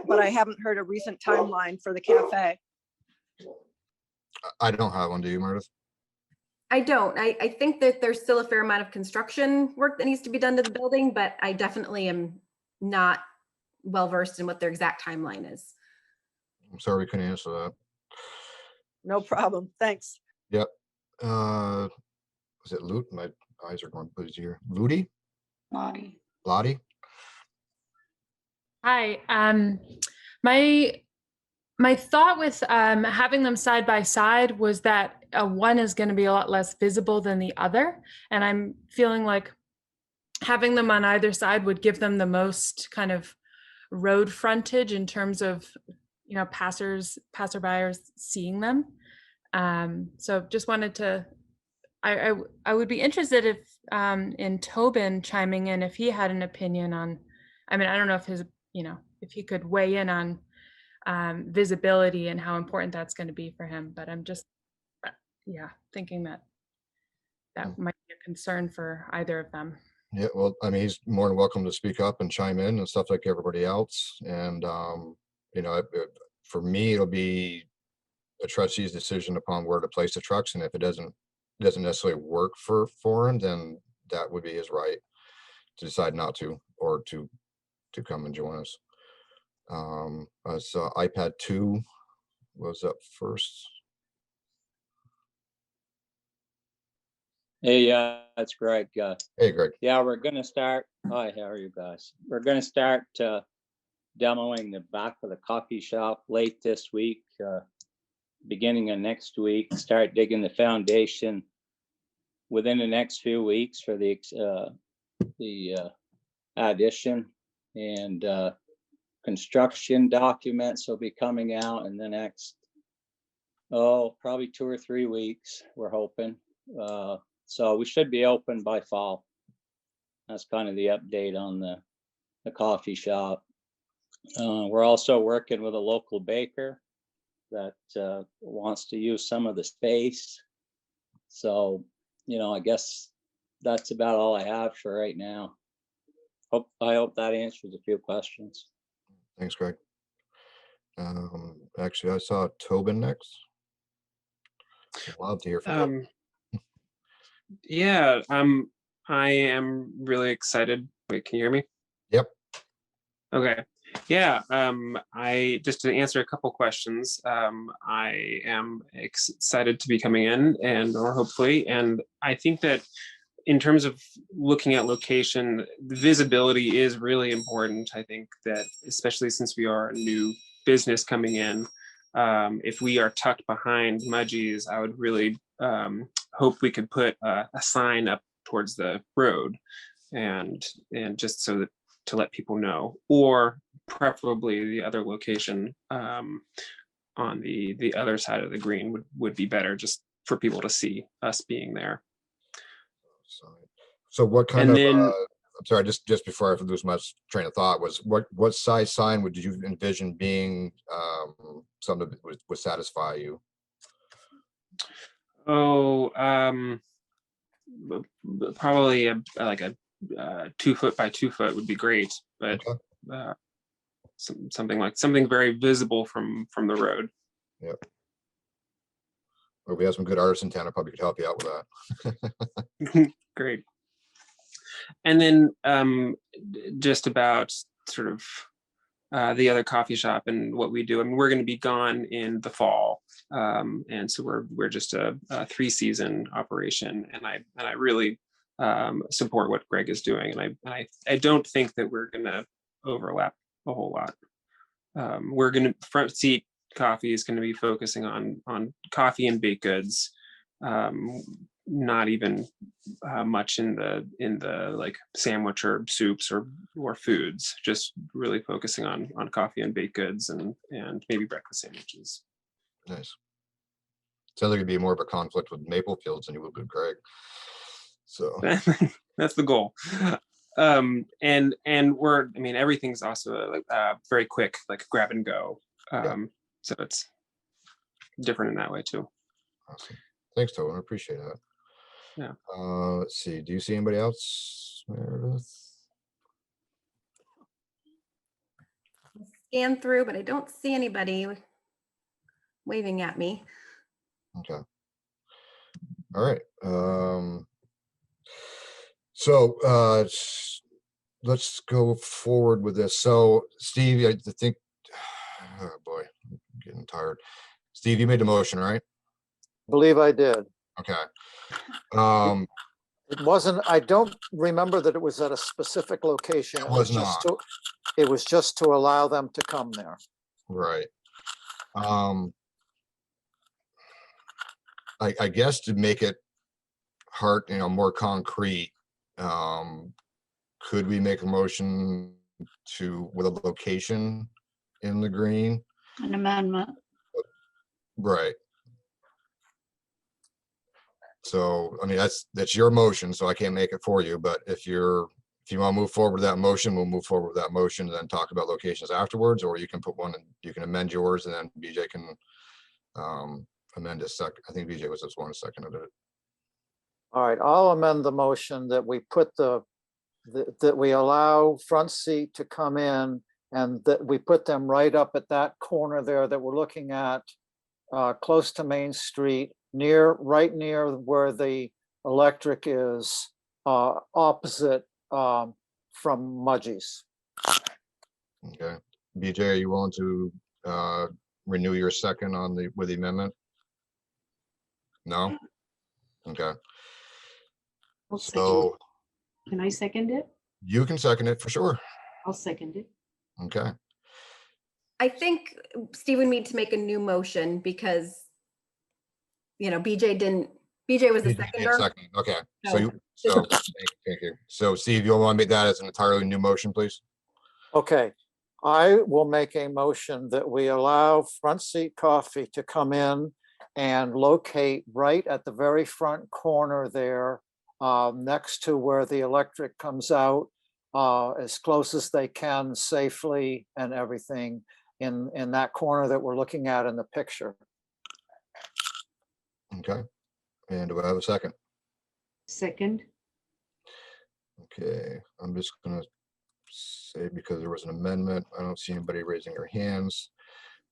but I haven't heard a recent timeline for the cafe. I don't have one. Do you, Meredith? I don't. I think that there's still a fair amount of construction work that needs to be done to the building, but I definitely am not well versed in what their exact timeline is. I'm sorry we couldn't answer that. No problem. Thanks. Yep. Was it Loot? My eyes are going busy here. Ludi? Lottie? Hi. My thought with having them side by side was that one is going to be a lot less visible than the other, and I'm feeling like having them on either side would give them the most kind of road frontage in terms of, you know, passerbyers seeing them. So just wanted to, I would be interested if in Tobin chiming in if he had an opinion on, I mean, I don't know if his, you know, if he could weigh in on visibility and how important that's going to be for him. But I'm just, yeah, thinking that might be a concern for either of them. Yeah, well, I mean, he's more than welcome to speak up and chime in and stuff like everybody else. And, you know, for me, it'll be a trustee's decision upon where to place the trucks. And if it doesn't necessarily work for him, then that would be his right to decide not to, or to come and join us. So iPad 2 was up first. Hey, it's Greg. Hey, Greg. Yeah, we're going to start. Hi, how are you guys? We're going to start demoing the back of the coffee shop late this week, beginning of next week. Start digging the foundation within the next few weeks for the addition, and construction documents will be coming out in the next, probably 2 or 3 weeks, we're hoping. So we should be open by fall. That's kind of the update on the coffee shop. We're also working with a local baker that wants to use some of the space. So, you know, I guess that's about all I have for right now. I hope that answers a few questions. Thanks, Greg. Actually, I saw Tobin next. I'd love to hear from you. Yeah, I am really excited. Wait, can you hear me? Yep. Okay. Yeah, I just to answer a couple questions. I am excited to be coming in, or hopefully, and I think that in terms of looking at location, visibility is really important. I think that especially since we are a new business coming in, if we are tucked behind Mudgee's, I would really hope we could put a sign up towards the road, and just so that to let people know, or preferably the other location on the other side of the green would be better, just for people to see us being there. So what kind And of, then I'm sorry, just before I lose my train of thought, was what size sign would you envision being something that would satisfy you? oh, probably like a 2 foot by 2 foot would be great, but Okay. something very visible from the road. Yep. Well, we have some good artists in town that probably could help you out with that. Great. And then just about sort of the other coffee shop and what we do. I mean, we're going to be gone in the fall, and so we're just a 3-season operation. And I really support what Greg is doing, and I don't think that we're going to overlap a whole lot. We're going to Front Seat Coffee is going to be focusing on coffee and baked goods. Not even much in the like sandwich or soups or foods, just really focusing on coffee and baked goods and maybe breakfast sandwiches. Nice. Sounds like it'd be more of a conflict with Maple Fields than you would with Greg. So that's the goal. And I mean, everything's also like very quick, like grab and go. So it's different in that way too. Awesome. Thanks, Tolan. I appreciate that. Yeah. Let's see. Do you see anybody else, Meredith? Scan through, but I don't see anybody waving at me. Okay. All right. So let's go forward with this. So Steve, I think, oh boy, I'm getting tired. Steve, you made the motion, right? I believe I did. Okay. It wasn't, I don't remember that it was at a specific location. It was just not. It was just to allow them to come there. Right. I guess to make it hard, more concrete, could we make a motion with a location in the green? An amendment. Right. So, I mean, that's your motion, so I can't make it for you, but if you want to move forward with that motion, we'll move forward with that motion and then talk about locations afterwards, or you can put one and you can amend yours and then BJ can amend a second. I think BJ was just one second of it. All right, I'll amend the motion that we put that we allow Front Seat to come in and that we put them right up at that corner there that we're looking at, close to Main Street, right near where the electric is, opposite from Mudgie's. Okay. BJ, are you willing to renew your second with the amendment? No? Okay. So Can I second it? you can second it for sure. I'll second it. Okay. I think Steve would need to make a new motion because, BJ was the seconder. Second. Okay. Thank you. So Steve, you'll want to make that as an entirely new motion, please? Okay, I will make a motion that we allow Front Seat Coffee to come in and locate right at the very front corner there, next to where the electric comes out, as close as they can safely and everything in that corner that we're looking at in the picture. Okay. And do I have a second? Second. Okay, I'm just gonna say, because there was an amendment, I don't see anybody raising their hands.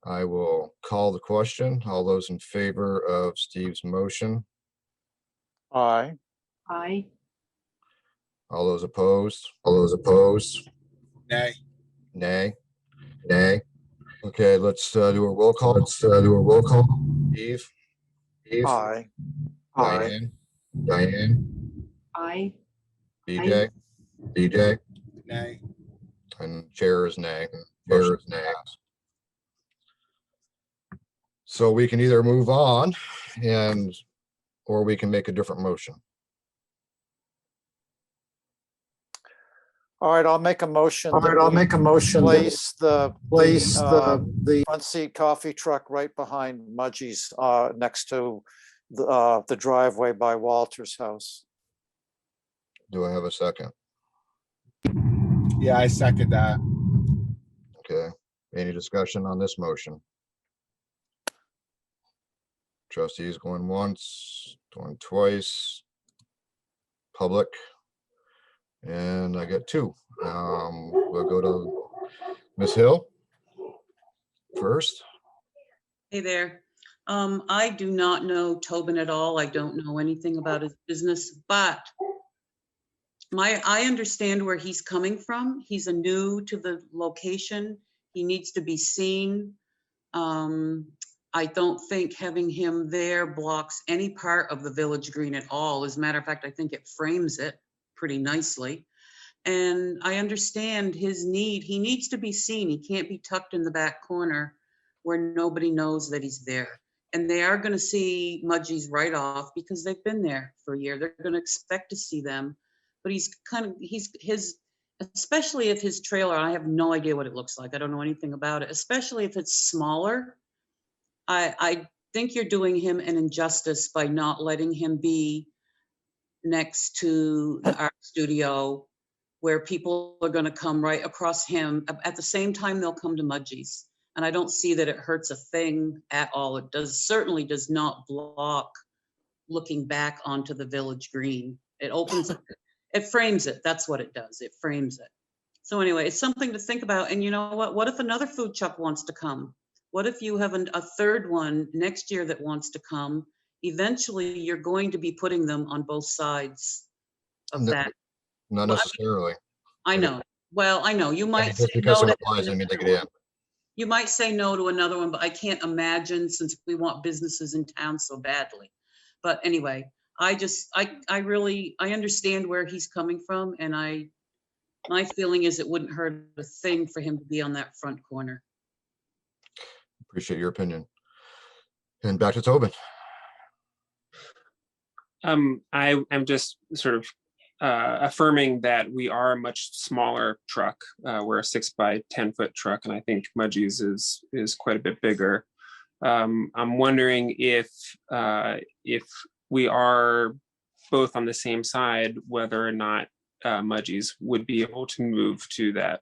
I will call the question. All those in favor of Steve's motion? Aye. Aye. All those opposed? All those opposed? Nay. Nay. Nay. Okay, let's do a roll call. Steve? Steve? Aye. Diane? Diane? Aye. BJ? BJ? Nay. And chair is nay. Chair is nay. So we can either move on or we can make a different motion. All right, I'll make a motion. Place the Front Seat Coffee truck right behind Mudgie's, next to the driveway by Walter's house. Do I have a second? Yeah, I second that. Okay, any discussion on this motion? Trustees going once, going twice. Public. And I got two. We'll go to Ms. Hill first. Hey there. I do not know Tobin at all. I don't know anything about his business, but I understand where he's coming from. He's new to the location. He needs to be seen. I don't think having him there blocks any part of the village green at all. As a matter of fact, I think it frames it pretty nicely. And I understand his need. He needs to be seen. He can't be tucked in the back corner where nobody knows that he's there. And they are going to see Mudgies right off because they've been there for a year. They're going to expect to see them. But especially if his trailer, I have no idea what it looks like. I don't know anything about it, especially if it's smaller. I think you're doing him an injustice by not letting him be next to the art studio where people are going to come right across him. At the same time, they'll come to Mudgies. And I don't see that it hurts a thing at all. It certainly does not block looking back onto the village green. It opens up, it frames it. That's what it does. It frames it. So anyway, it's something to think about. And you know what? What if another food truck wants to come? What if you have a third one next year that wants to come? Eventually, you're going to be putting them on both sides of that. Not necessarily. I know. Well, I know you might just because someone applies, I mean, they get in. You might say no to another one, but I can't imagine since we want businesses in town so badly. But anyway, I understand where he's coming from, and my feeling is it wouldn't hurt a thing for him to be on that front corner. Appreciate your opinion. And back to Tobin. I am just sort of affirming that we are a much smaller truck. We're a 6 by 10 foot truck, and I think Mudgies is quite a bit bigger. I'm wondering if we are both on the same side, whether or not Mudgies would be able to move to that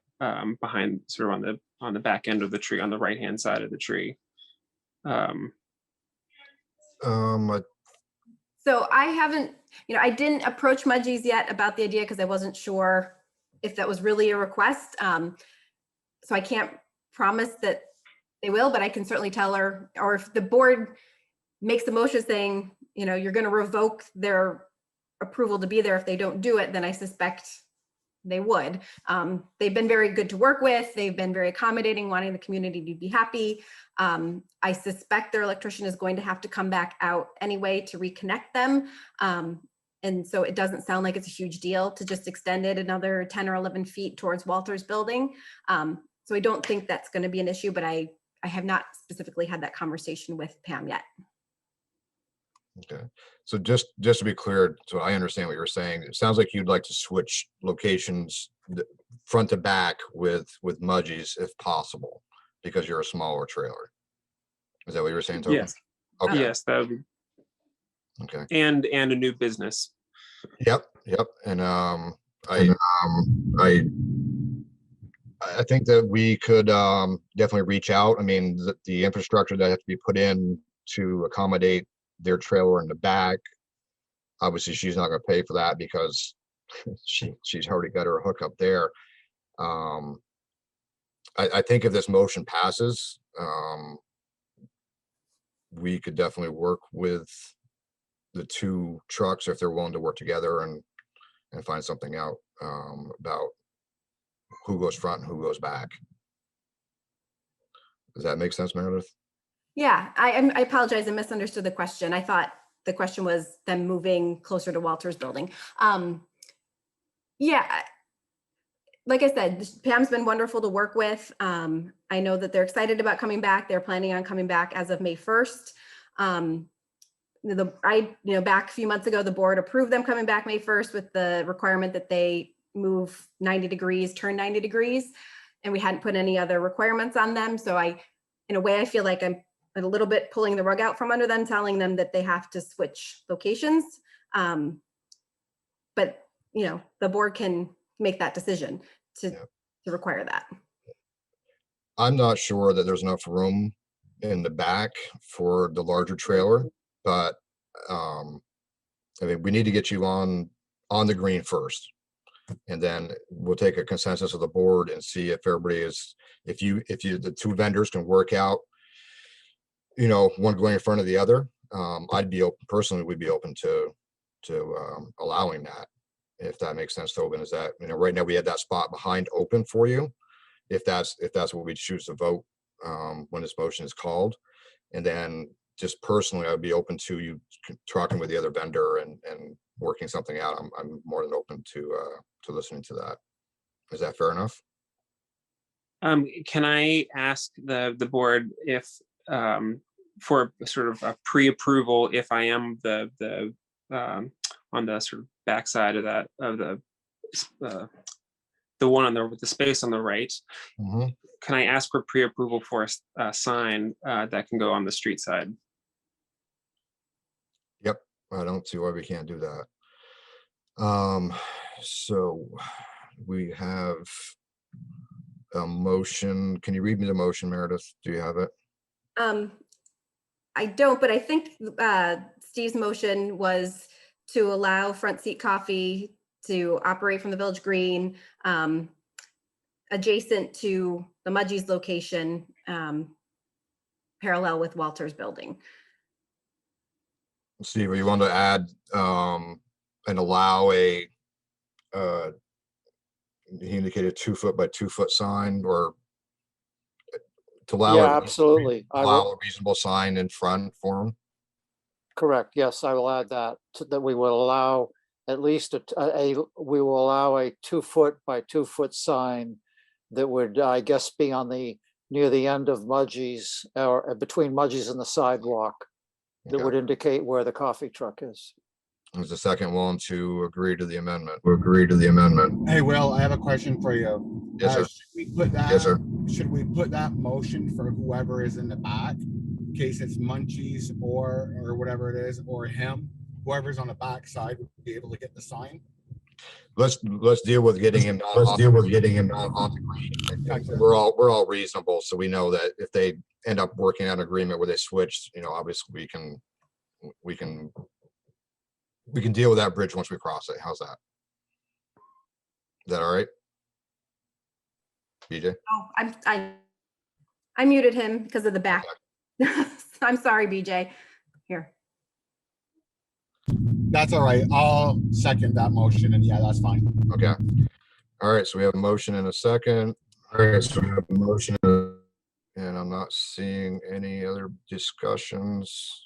behind, sort of on the back end of the tree, on the right hand side of the tree. So I haven't, I didn't approach Mudgies yet about the idea because I wasn't sure if that was really a request. So I can't promise that they will, but I can certainly tell her, or if the board makes the motion saying, you're going to revoke their approval to be there if they don't do it, then I suspect they would. They've been very good to work with. They've been very accommodating, wanting the community to be happy. I suspect their electrician is going to have to come back out anyway to reconnect them. And so it doesn't sound like it's a huge deal to just extend it another 10 or 11 feet towards Walter's building. So I don't think that's going to be an issue, but I have not specifically had that conversation with Pam yet. Okay, so just to be clear, so I understand what you're saying, it sounds like you'd like to switch locations front to back with Mudgies if possible, because you're a smaller trailer. Is that what you were saying, Toby? Yes. Okay. Yes, that would be. Okay. And a new business. Yep. And I think that we could definitely reach out. I mean, the infrastructure that has to be put in to accommodate their trailer in the back, obviously she's not going to pay for that because she's already got her hookup there. I think if this motion passes, we could definitely work with the two trucks if they're willing to work together and find something out about who goes front and who goes back. Does that make sense, Meredith? Yeah, I apologize. I misunderstood the question. I thought the question was them moving closer to Walter's building. Yeah, like I said, Pam's been wonderful to work with. I know that they're excited about coming back. They're planning on coming back as of May 1st. Back a few months ago, the board approved them coming back May 1st with the requirement that they move 90 degrees, turn 90 degrees, and we hadn't put any other requirements on them. So in a way, I feel like I'm a little bit pulling the rug out from under them, telling them that they have to switch locations. But, you know, the board can make that decision to require that. I'm not sure that there's enough room in the back for the larger trailer, but I mean, we need to get you on the green first. And then we'll take a consensus of the board and see if everybody is, if the two vendors can work out, you know, one going in front of the other. I'd be open, personally, we'd be open to allowing that, if that makes sense. Tobin, is that, you know, right now we had that spot behind open for you, if that's what we choose to vote when this motion is called. And then just personally, I'd be open to you talking with the other vendor and working something out. I'm more than open to listening to that. Is that fair enough? Can I ask the board if for sort of a pre-approval, if I am the on the sort of backside of that, of the one on with the space on the right, can I ask for pre-approval for a sign that can go on the street side? Yep, I don't see why we can't do that. So we have a motion. Can you read me the motion, Meredith? Do you have it? I don't, but I think Steve's motion was to allow Front Seat Coffee to operate from the Village Green, adjacent to the Mudgee's location, parallel with Walter's building. Steve, you want to add and allow a he indicated 2 foot by 2 foot sign, or to allow Yeah, absolutely. allow a reasonable sign in front for him? Correct. Yes, I will add that, that we will allow at least we will allow a 2 foot by 2 foot sign that would, I guess, be on near the end of Mudgee's, or between Mudgee's and the sidewalk, that would indicate where the coffee truck is. There's a second one to agree to the amendment. We agree to the amendment. Hey, Will, I have a question for you. Yes, sir. Should we put that, Yes, sir. Should we put that motion for whoever is in the back, in case it's Munchies or whatever it is, or him, whoever's on the back side would be able to get the sign? Let's deal with getting him. Let's deal with getting him on the green. Gotcha. We're all reasonable, so we know that if they end up working out an agreement where they switch, you know, obviously we can deal with that bridge once we cross it. How's that? Is that all right? BJ? Oh, I muted him because of the back. I'm sorry, BJ. Here. That's all right. I'll second that motion, and yeah, that's fine. Okay. All right, so we have a motion and a second. All right, so we have a motion and I'm not seeing any other discussions.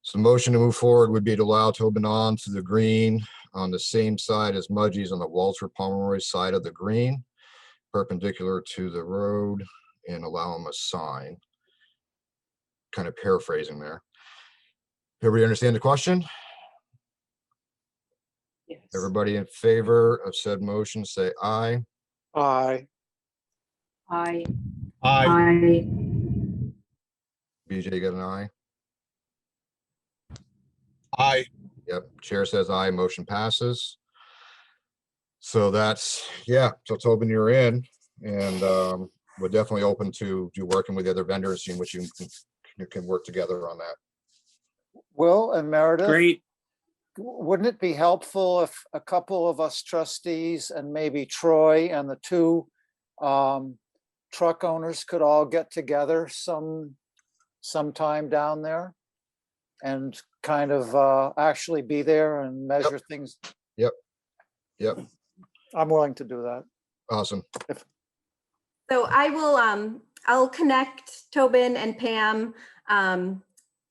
So the motion to move forward would be to allow Tobin on to the green on the same side as Mudgee's on the Walter Pomeroy side of the green, perpendicular to the road, and allow him a sign. Kind of paraphrasing there. Everybody understand the question? Yes. Everybody in favor of said motion, say aye. Aye. Aye. Aye. BJ got an aye? Aye. Yep, chair says aye, motion passes. So that's, yeah, so Tobin, you're in, and we're definitely open to working with the other vendors, seeing which you can work together on that. Will and Meredith. Great. Wouldn't it be helpful if a couple of us trustees and maybe Troy and the two truck owners could all get together sometime down there and kind of actually be there and measure things? Yep. I'm willing to do that. Awesome. So I will, I'll connect Tobin and Pam,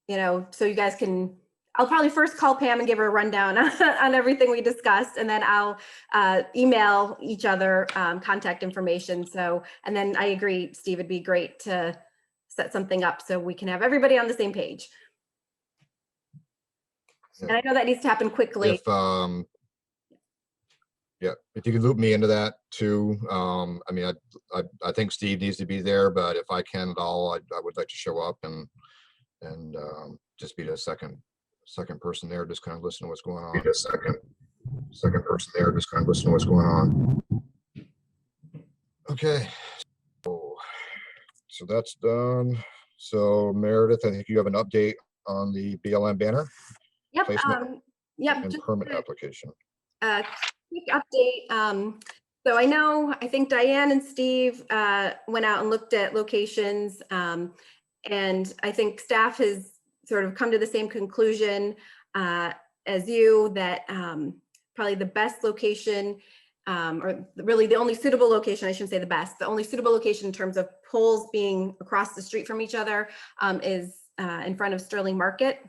you know, so you guys can, I'll probably first call Pam and give her a rundown on everything we discussed, and then I'll email each other contact information. So, and then I agree, Steve, it'd be great to set something up so we can have everybody on the same page. And I know that needs to happen quickly. Yeah, if you could loop me into that too. I mean, I think Steve needs to be there, but if I can at all, I would like to show up and just be the second person there, just kind of listen to what's going on. Be the second person there, just kind of listen to what's going on. Okay, so that's done. So Meredith, I think you have an update on the BLM banner. Yep. Placement Yep. and Just permit application. quick update. So I think Diane and Steve went out and looked at locations, and I think staff has sort of come to the same conclusion as you, that probably the best location, or really the only suitable location, I shouldn't say the best, the only suitable location in terms of poles being across the street from each other is in front of Sterling Market.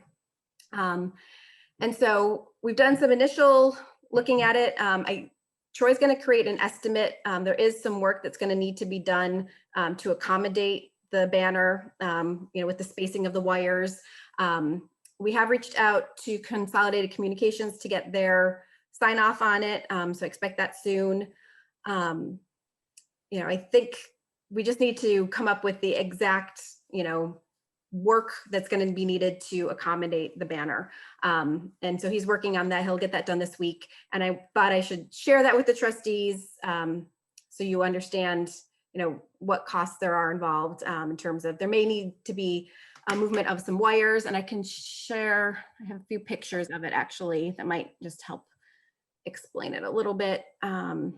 And so we've done some initial looking at it. Troy's going to create an estimate. There is some work that's going to need to be done to accommodate the banner, with the spacing of the wires. We have reached out to Consolidated Communications to get their sign off on it. So expect that soon. I think we just need to come up with the exact, work that's going to be needed to accommodate the banner. And so he's working on that. He'll get that done this week. And I thought I should share that with the trustees so you understand, what costs there are involved in terms of, there may need to be a movement of some wires, and I can share, I have a few pictures of it actually that might just help explain it a little bit. So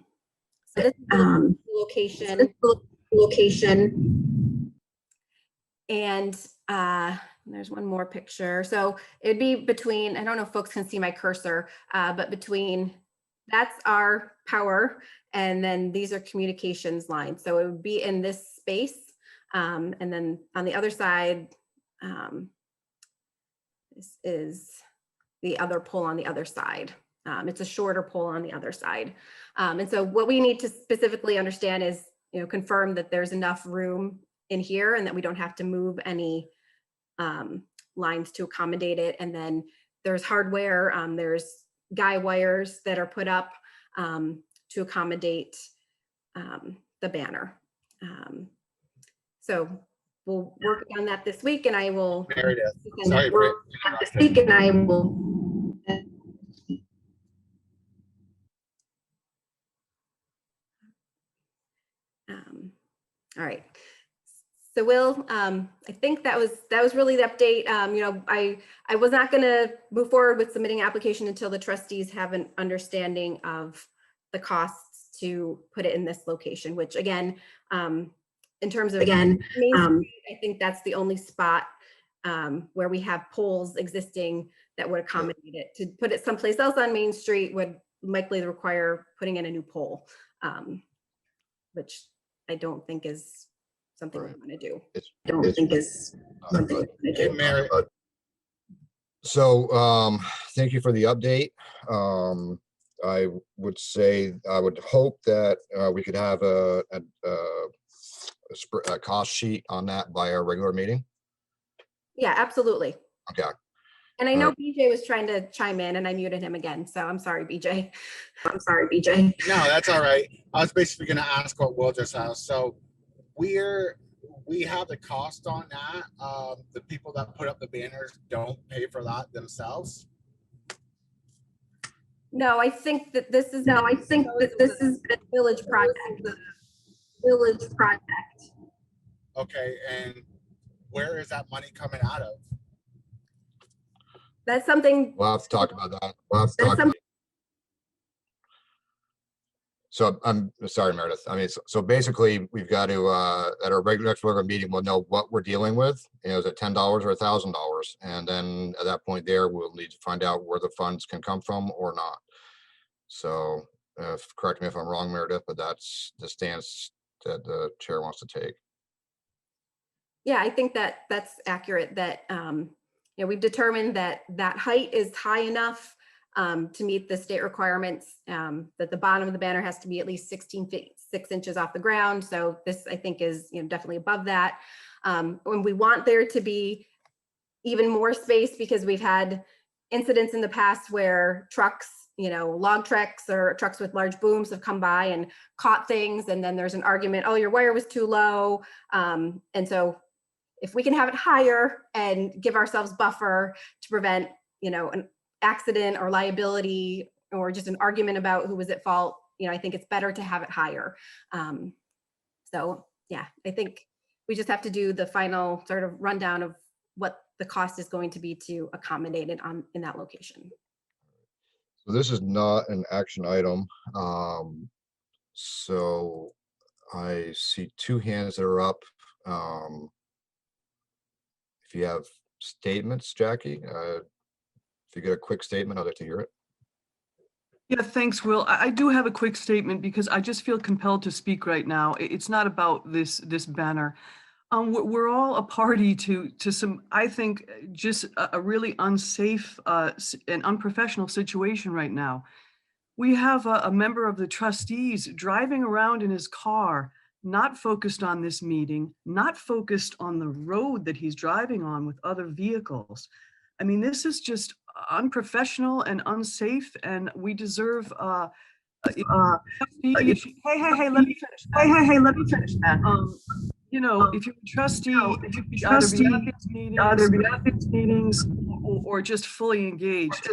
this location. And there's one more picture. So it'd be between, I don't know if folks can see my cursor, but between, that's our power, and then these are communications lines. So it would be in this space. And then on the other side, this is the other pole on the other side. It's a shorter pole on the other side. And so what we need to specifically understand is, confirm that there's enough room in here and that we don't have to move any lines to accommodate it. And then there's hardware, there's guy wires that are put up to accommodate the banner. So we'll work on that this week, and I will Meredith, work on this week, and I will. All right. So Will, I think that was really the update. I was not going to move forward with submitting an application until the trustees have an understanding of the costs to put it in this location, which again, in terms of Main Street, I think that's the only spot where we have poles existing that would accommodate it. To put it someplace else on Main Street would likely require putting in a new pole, which I don't think is something we want to do. So thank you for the update. I would say, I would hope that we could have a cost sheet on that by our regular meeting. Yeah, absolutely. Okay. And I know BJ was trying to chime in, and I muted him again. So I'm sorry, BJ. No, that's all right. I was basically going to ask what Will just asked. So we have the cost on that. The people that put up the banners don't pay for that themselves. No, I think that this is the village project. Okay, and where is that money coming out of? That's something we'll have to talk about that. So I'm sorry, Meredith. I mean, so basically we've got to, at our next regular meeting, we'll know what we're dealing with. Is it $10 or $1,000? And then at that point there, we'll need to find out where the funds can come from or not. So correct me if I'm wrong, Meredith, but that's the stance that the chair wants to take. Yeah, I think that that's accurate, that we've determined that that height is high enough to meet the state requirements, that the bottom of the banner has to be at least 16 feet 6 inches off the ground. So this, I think, is definitely above that. When we want there to be even more space, because we've had incidents in the past where trucks log trucks or trucks with large booms have come by and caught things, and then there's an argument, oh, your wire was too low. And so if we can have it higher and give ourselves buffer to prevent, an accident or liability or just an argument about who was at fault, I think it's better to have it higher. So yeah, I think we just have to do the final sort of rundown of what the cost is going to be to accommodate it in that location. So this is not an action item. So I see two hands that are up. If you have statements, Jackie, if you get a quick statement, I'd like to hear it. Yeah, thanks, Will. I do have a quick statement because I just feel compelled to speak right now. It's not about this banner. We're all a party to some, I think, just a really unsafe and unprofessional situation right now. We have a member of the trustees driving around in his car, not focused on this meeting, not focused on the road that he's driving on with other vehicles. I mean, this is just unprofessional and unsafe, and we deserve hey, let me finish that. Let me finish that. If you're a trustee, either be at these meetings or just fully engaged.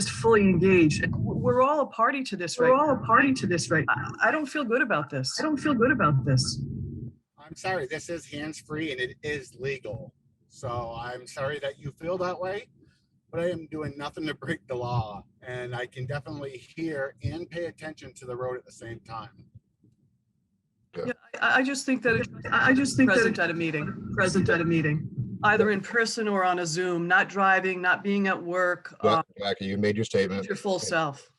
We're all a party to this right now. I don't feel good about this. I'm sorry, this is hands-free and it is legal. So I'm sorry that you feel that way, but I am doing nothing to break the law, and I can definitely hear and pay attention to the road at the same time. Yeah, I just think that present at a meeting, either in person or on a Zoom, not driving, not being at work. Jackie, you made your statement. Your full self.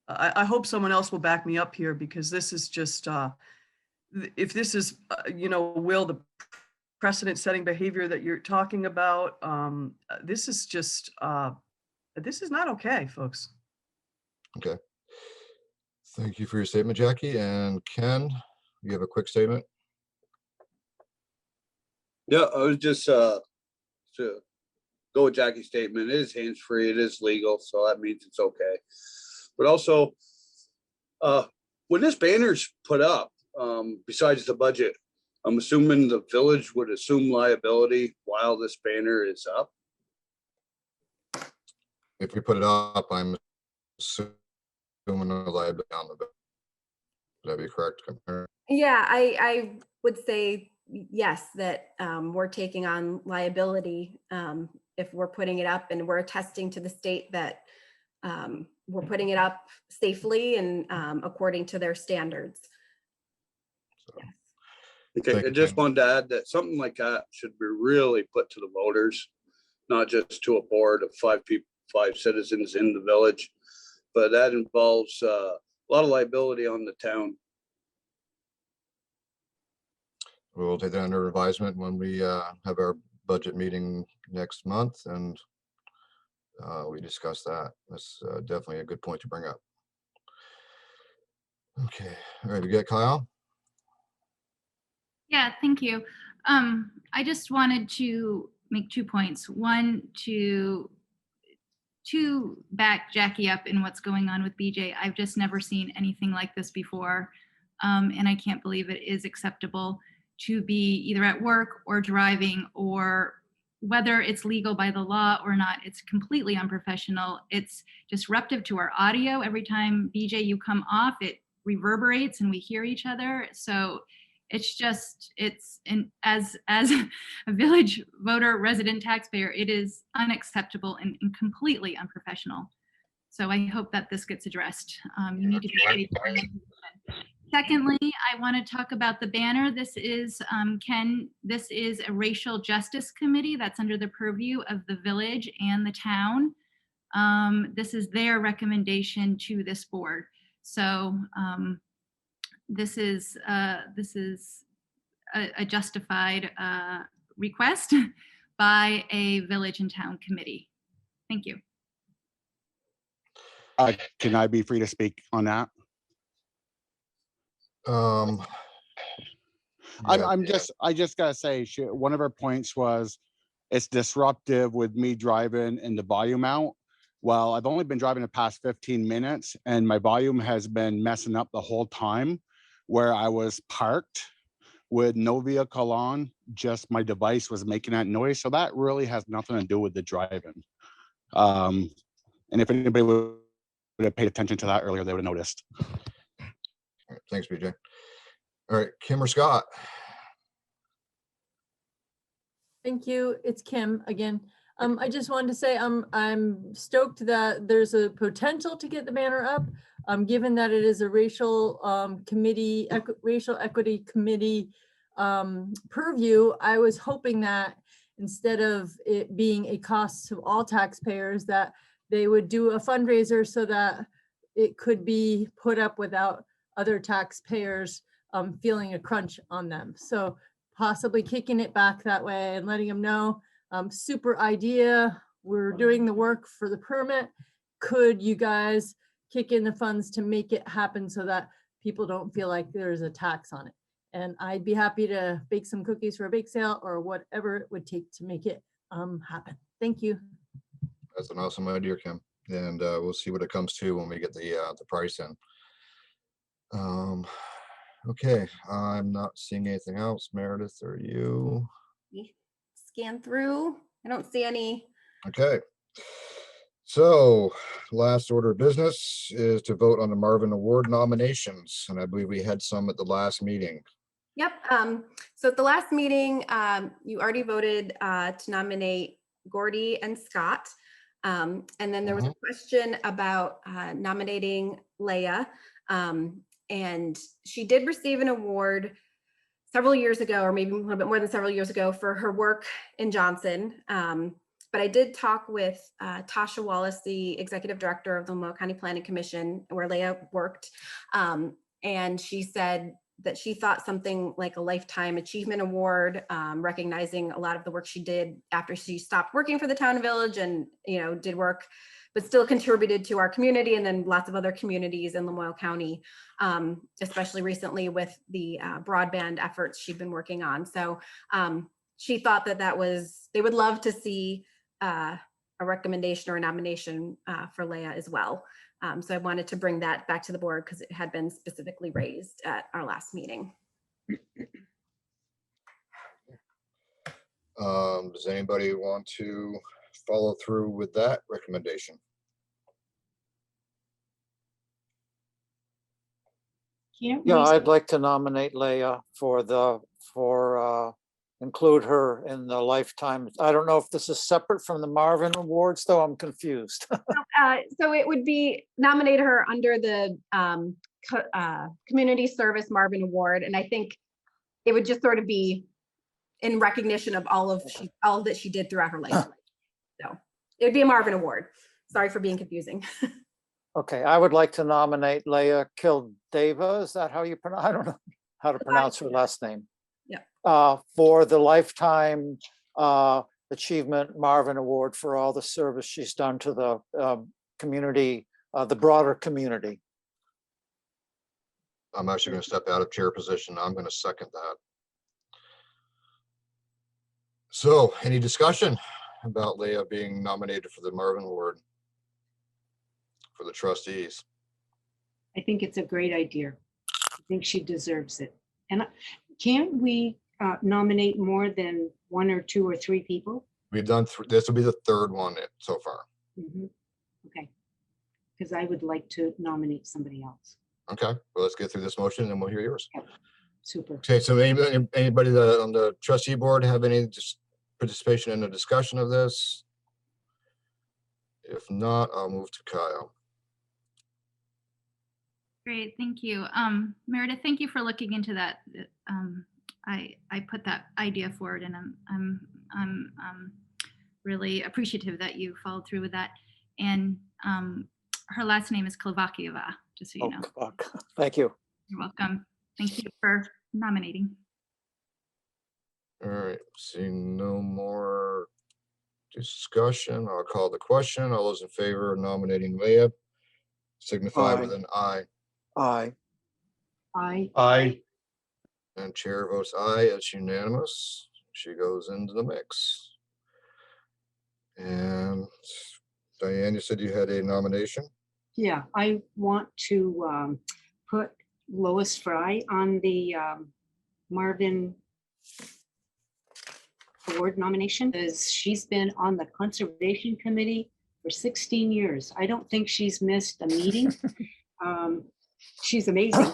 I hope someone else will back me up here, because this is just, if this is, Will, the precedent-setting behavior that you're talking about, this is just, this is not okay, folks. Okay. Thank you for your statement, Jackie. And Ken, you have a quick statement? Yeah, I was just to go with Jackie's statement. It is hands-free, it is legal, so that means it's okay. But also, when this banner's put up, besides the budget, I'm assuming the village would assume liability while this banner is up. If we put it up, I'm assuming a liability on the bill. Would that be correct? Yeah, I would say yes, that we're taking on liability if we're putting it up, and we're attesting to the state that we're putting it up safely and according to their standards. Okay, I just wanted to add that something like that should be really put to the voters, not just to a board of 5 people, 5 citizens in the village, but that involves a lot of liability on the town. We'll take that under advisement when we have our budget meeting next month, and we discuss that. That's definitely a good point to bring up. Okay, all right, we got Kyle. Yeah, thank you. I just wanted to make 2 points. One, to back Jackie up in what's going on with BJ. I've just never seen anything like this before. And I can't believe it is acceptable to be either at work or driving, or whether it's legal by the law or not. It's completely unprofessional. It's disruptive to our audio. Every time, BJ, you come off, it reverberates and we hear each other. So it's just, as a village voter, resident taxpayer, it is unacceptable and completely unprofessional. So I hope that this gets addressed. You need to be ready. Secondly, I want to talk about the banner. This is, Ken, this is a racial justice committee that's under the purview of the village and the town. This is their recommendation to this board. So this is a justified request by a village and town committee. Thank you. Can I be free to speak on that? I just gotta say, one of her points was it's disruptive with me driving and the volume out. Well, I've only been driving the past 15 minutes and my volume has been messing up the whole time where I was parked with no vehicle on, just my device was making that noise. So that really has nothing to do with the driving. And if anybody would have paid attention to that earlier, they would have noticed. All right, thanks, BJ. All right, Kim or Scott? Thank you. It's Kim again. I just wanted to say I'm stoked that there's a potential to get the banner up. Given that it is a racial committee, racial equity committee purview, I was hoping that instead of it being a cost to all taxpayers, that they would do a fundraiser so that it could be put up without other taxpayers feeling a crunch on them. So possibly kicking it back that way and letting them know, super idea, we're doing the work for the permit. Could you guys kick in the funds to make it happen so that people don't feel like there's a tax on it? And I'd be happy to bake some cookies for a bake sale or whatever it would take to make it happen. Thank you. That's an awesome idea, Kim. And we'll see what it comes to when we get the price in. Okay, I'm not seeing anything else. Meredith, are you? Scan through. I don't see any. Okay. So last order of business is to vote on the Marvin Award nominations. And I believe we had some at the last meeting. Yep. So at the last meeting, you already voted to nominate Gordy and Scott. And then there was a question about nominating Leah. And she did receive an award several years ago, or maybe a little bit more than several years ago, for her work in Johnson. But I did talk with Tasha Wallace, the executive director of the Lamoille County Planning Commission, where Leah worked. And she said that she thought something like a Lifetime Achievement Award, recognizing a lot of the work she did after she stopped working for the town and village and, you know, did work, but still contributed to our community and then lots of other communities in Lamoille County, especially recently with the broadband efforts she'd been working on. So she thought that they would love to see a recommendation or a nomination for Leah as well. So I wanted to bring that back to the board because it had been specifically raised at our last meeting. Does anybody want to follow through with that recommendation? Yeah, I'd like to nominate Leah for include her in the Lifetime. I don't know if this is separate from the Marvin Awards, though. I'm confused. So it would be nominate her under the Community Service Marvin Award, and I think it would just sort of be in recognition of all that she did throughout her life. So it'd be a Marvin Award. Sorry for being confusing. Okay, I would like to nominate Leah Kildava. Is that how you pronounce? I don't know how to pronounce her last name. Yeah. For the Lifetime Achievement Marvin Award for all the service she's done to the community, the broader community. I'm actually going to step out of chair position. I'm going to second that. So any discussion about Leah being nominated for the Marvin Award for the trustees? I think it's a great idea. I think she deserves it. And can't we nominate more than 1 or 2 or 3 people? We've done, this will be the third one so far. Okay. Because I would like to nominate somebody else. Okay, well, let's get through this motion and then we'll hear yours. Super. Okay, so anybody on the trustee board have any participation in the discussion of this? If not, I'll move to Kyle. Great, thank you. Meredith, thank you for looking into that. I put that idea forward and I'm really appreciative that you followed through with that. And her last name is Klovakieva, just so you know. Thank you. You're welcome. Thank you for nominating. All right, seeing no more discussion, I'll call the question. All those in favor of nominating Leah signify with an aye. Aye. Aye. Aye. And chair votes aye. It's unanimous. She goes into the mix. And Diane, you said you had a nomination? Yeah, I want to put Lois Fry on the Marvin Award nomination, because she's been on the Conservation Committee for 16 years. I don't think she's missed a meeting. She's amazing.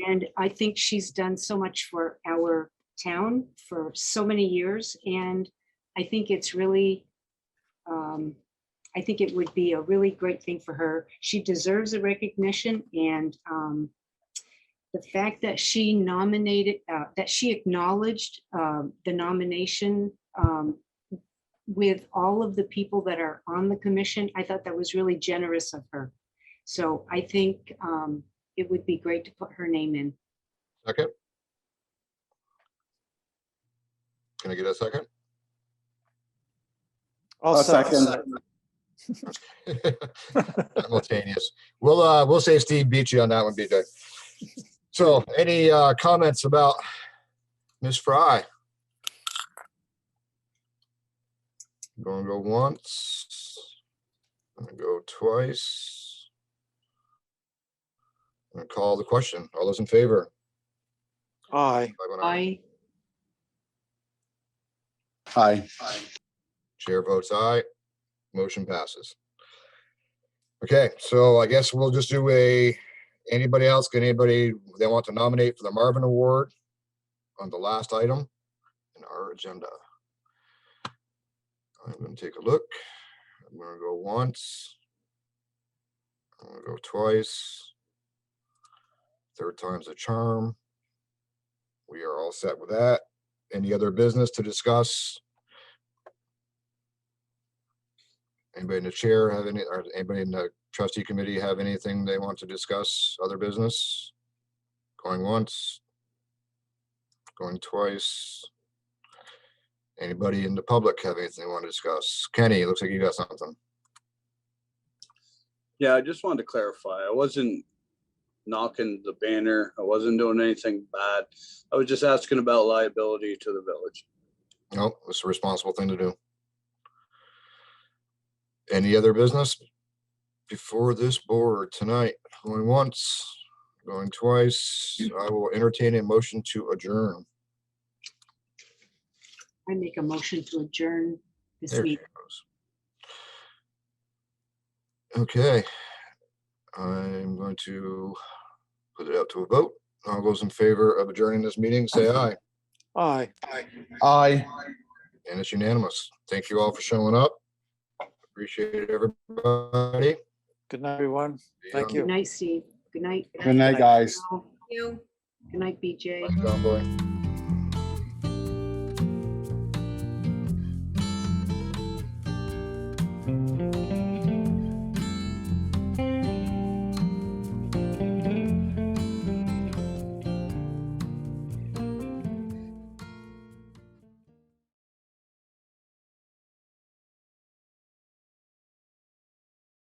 And I think she's done so much for our town for so many years. And I think it's really, I think it would be a really great thing for her. She deserves a recognition, and the fact that she nominated, that she acknowledged the nomination with all of the people that are on the commission, I thought that was really generous of her. So I think it would be great to put her name in. Second. Can I get a second? I'll second. Simultaneous. We'll say Steve beat you on that one, BJ. So any comments about Ms. Fry? Going to go once. I'm going to go twice. I'm going to call the question. All those in favor? Aye. Aye. Aye. Chair votes aye. Motion passes. Okay, so I guess we'll just do anybody else, can anybody they want to nominate for the Marvin Award on the last item in our agenda? I'm going to take a look. I'm going to go once. I'm going to go twice. Third time's a charm. We are all set with that. Any other business to discuss? Anybody in the chair have any, or anybody in the trustee committee have anything they want to discuss? Other business? Going once? Going twice? Anybody in the public have anything they want to discuss? Kenny, looks like you got something. Yeah, I just wanted to clarify. I wasn't knocking the banner. I wasn't doing anything bad. I was just asking about liability to the village. No, it's a responsible thing to do. Any other business before this board tonight? Going once, going twice. I will entertain a motion to adjourn. I make a motion to adjourn this There she meeting. goes. Okay. I'm going to put it out to a vote. All those in favor of adjourning this meeting, say aye. Aye. Aye. And it's unanimous. Thank you all for showing up. Appreciate it, everybody. Good night, everyone. Thank Good you. night, Steve. Good night. Good night, guys. Good night, BJ. Bye, John Boy.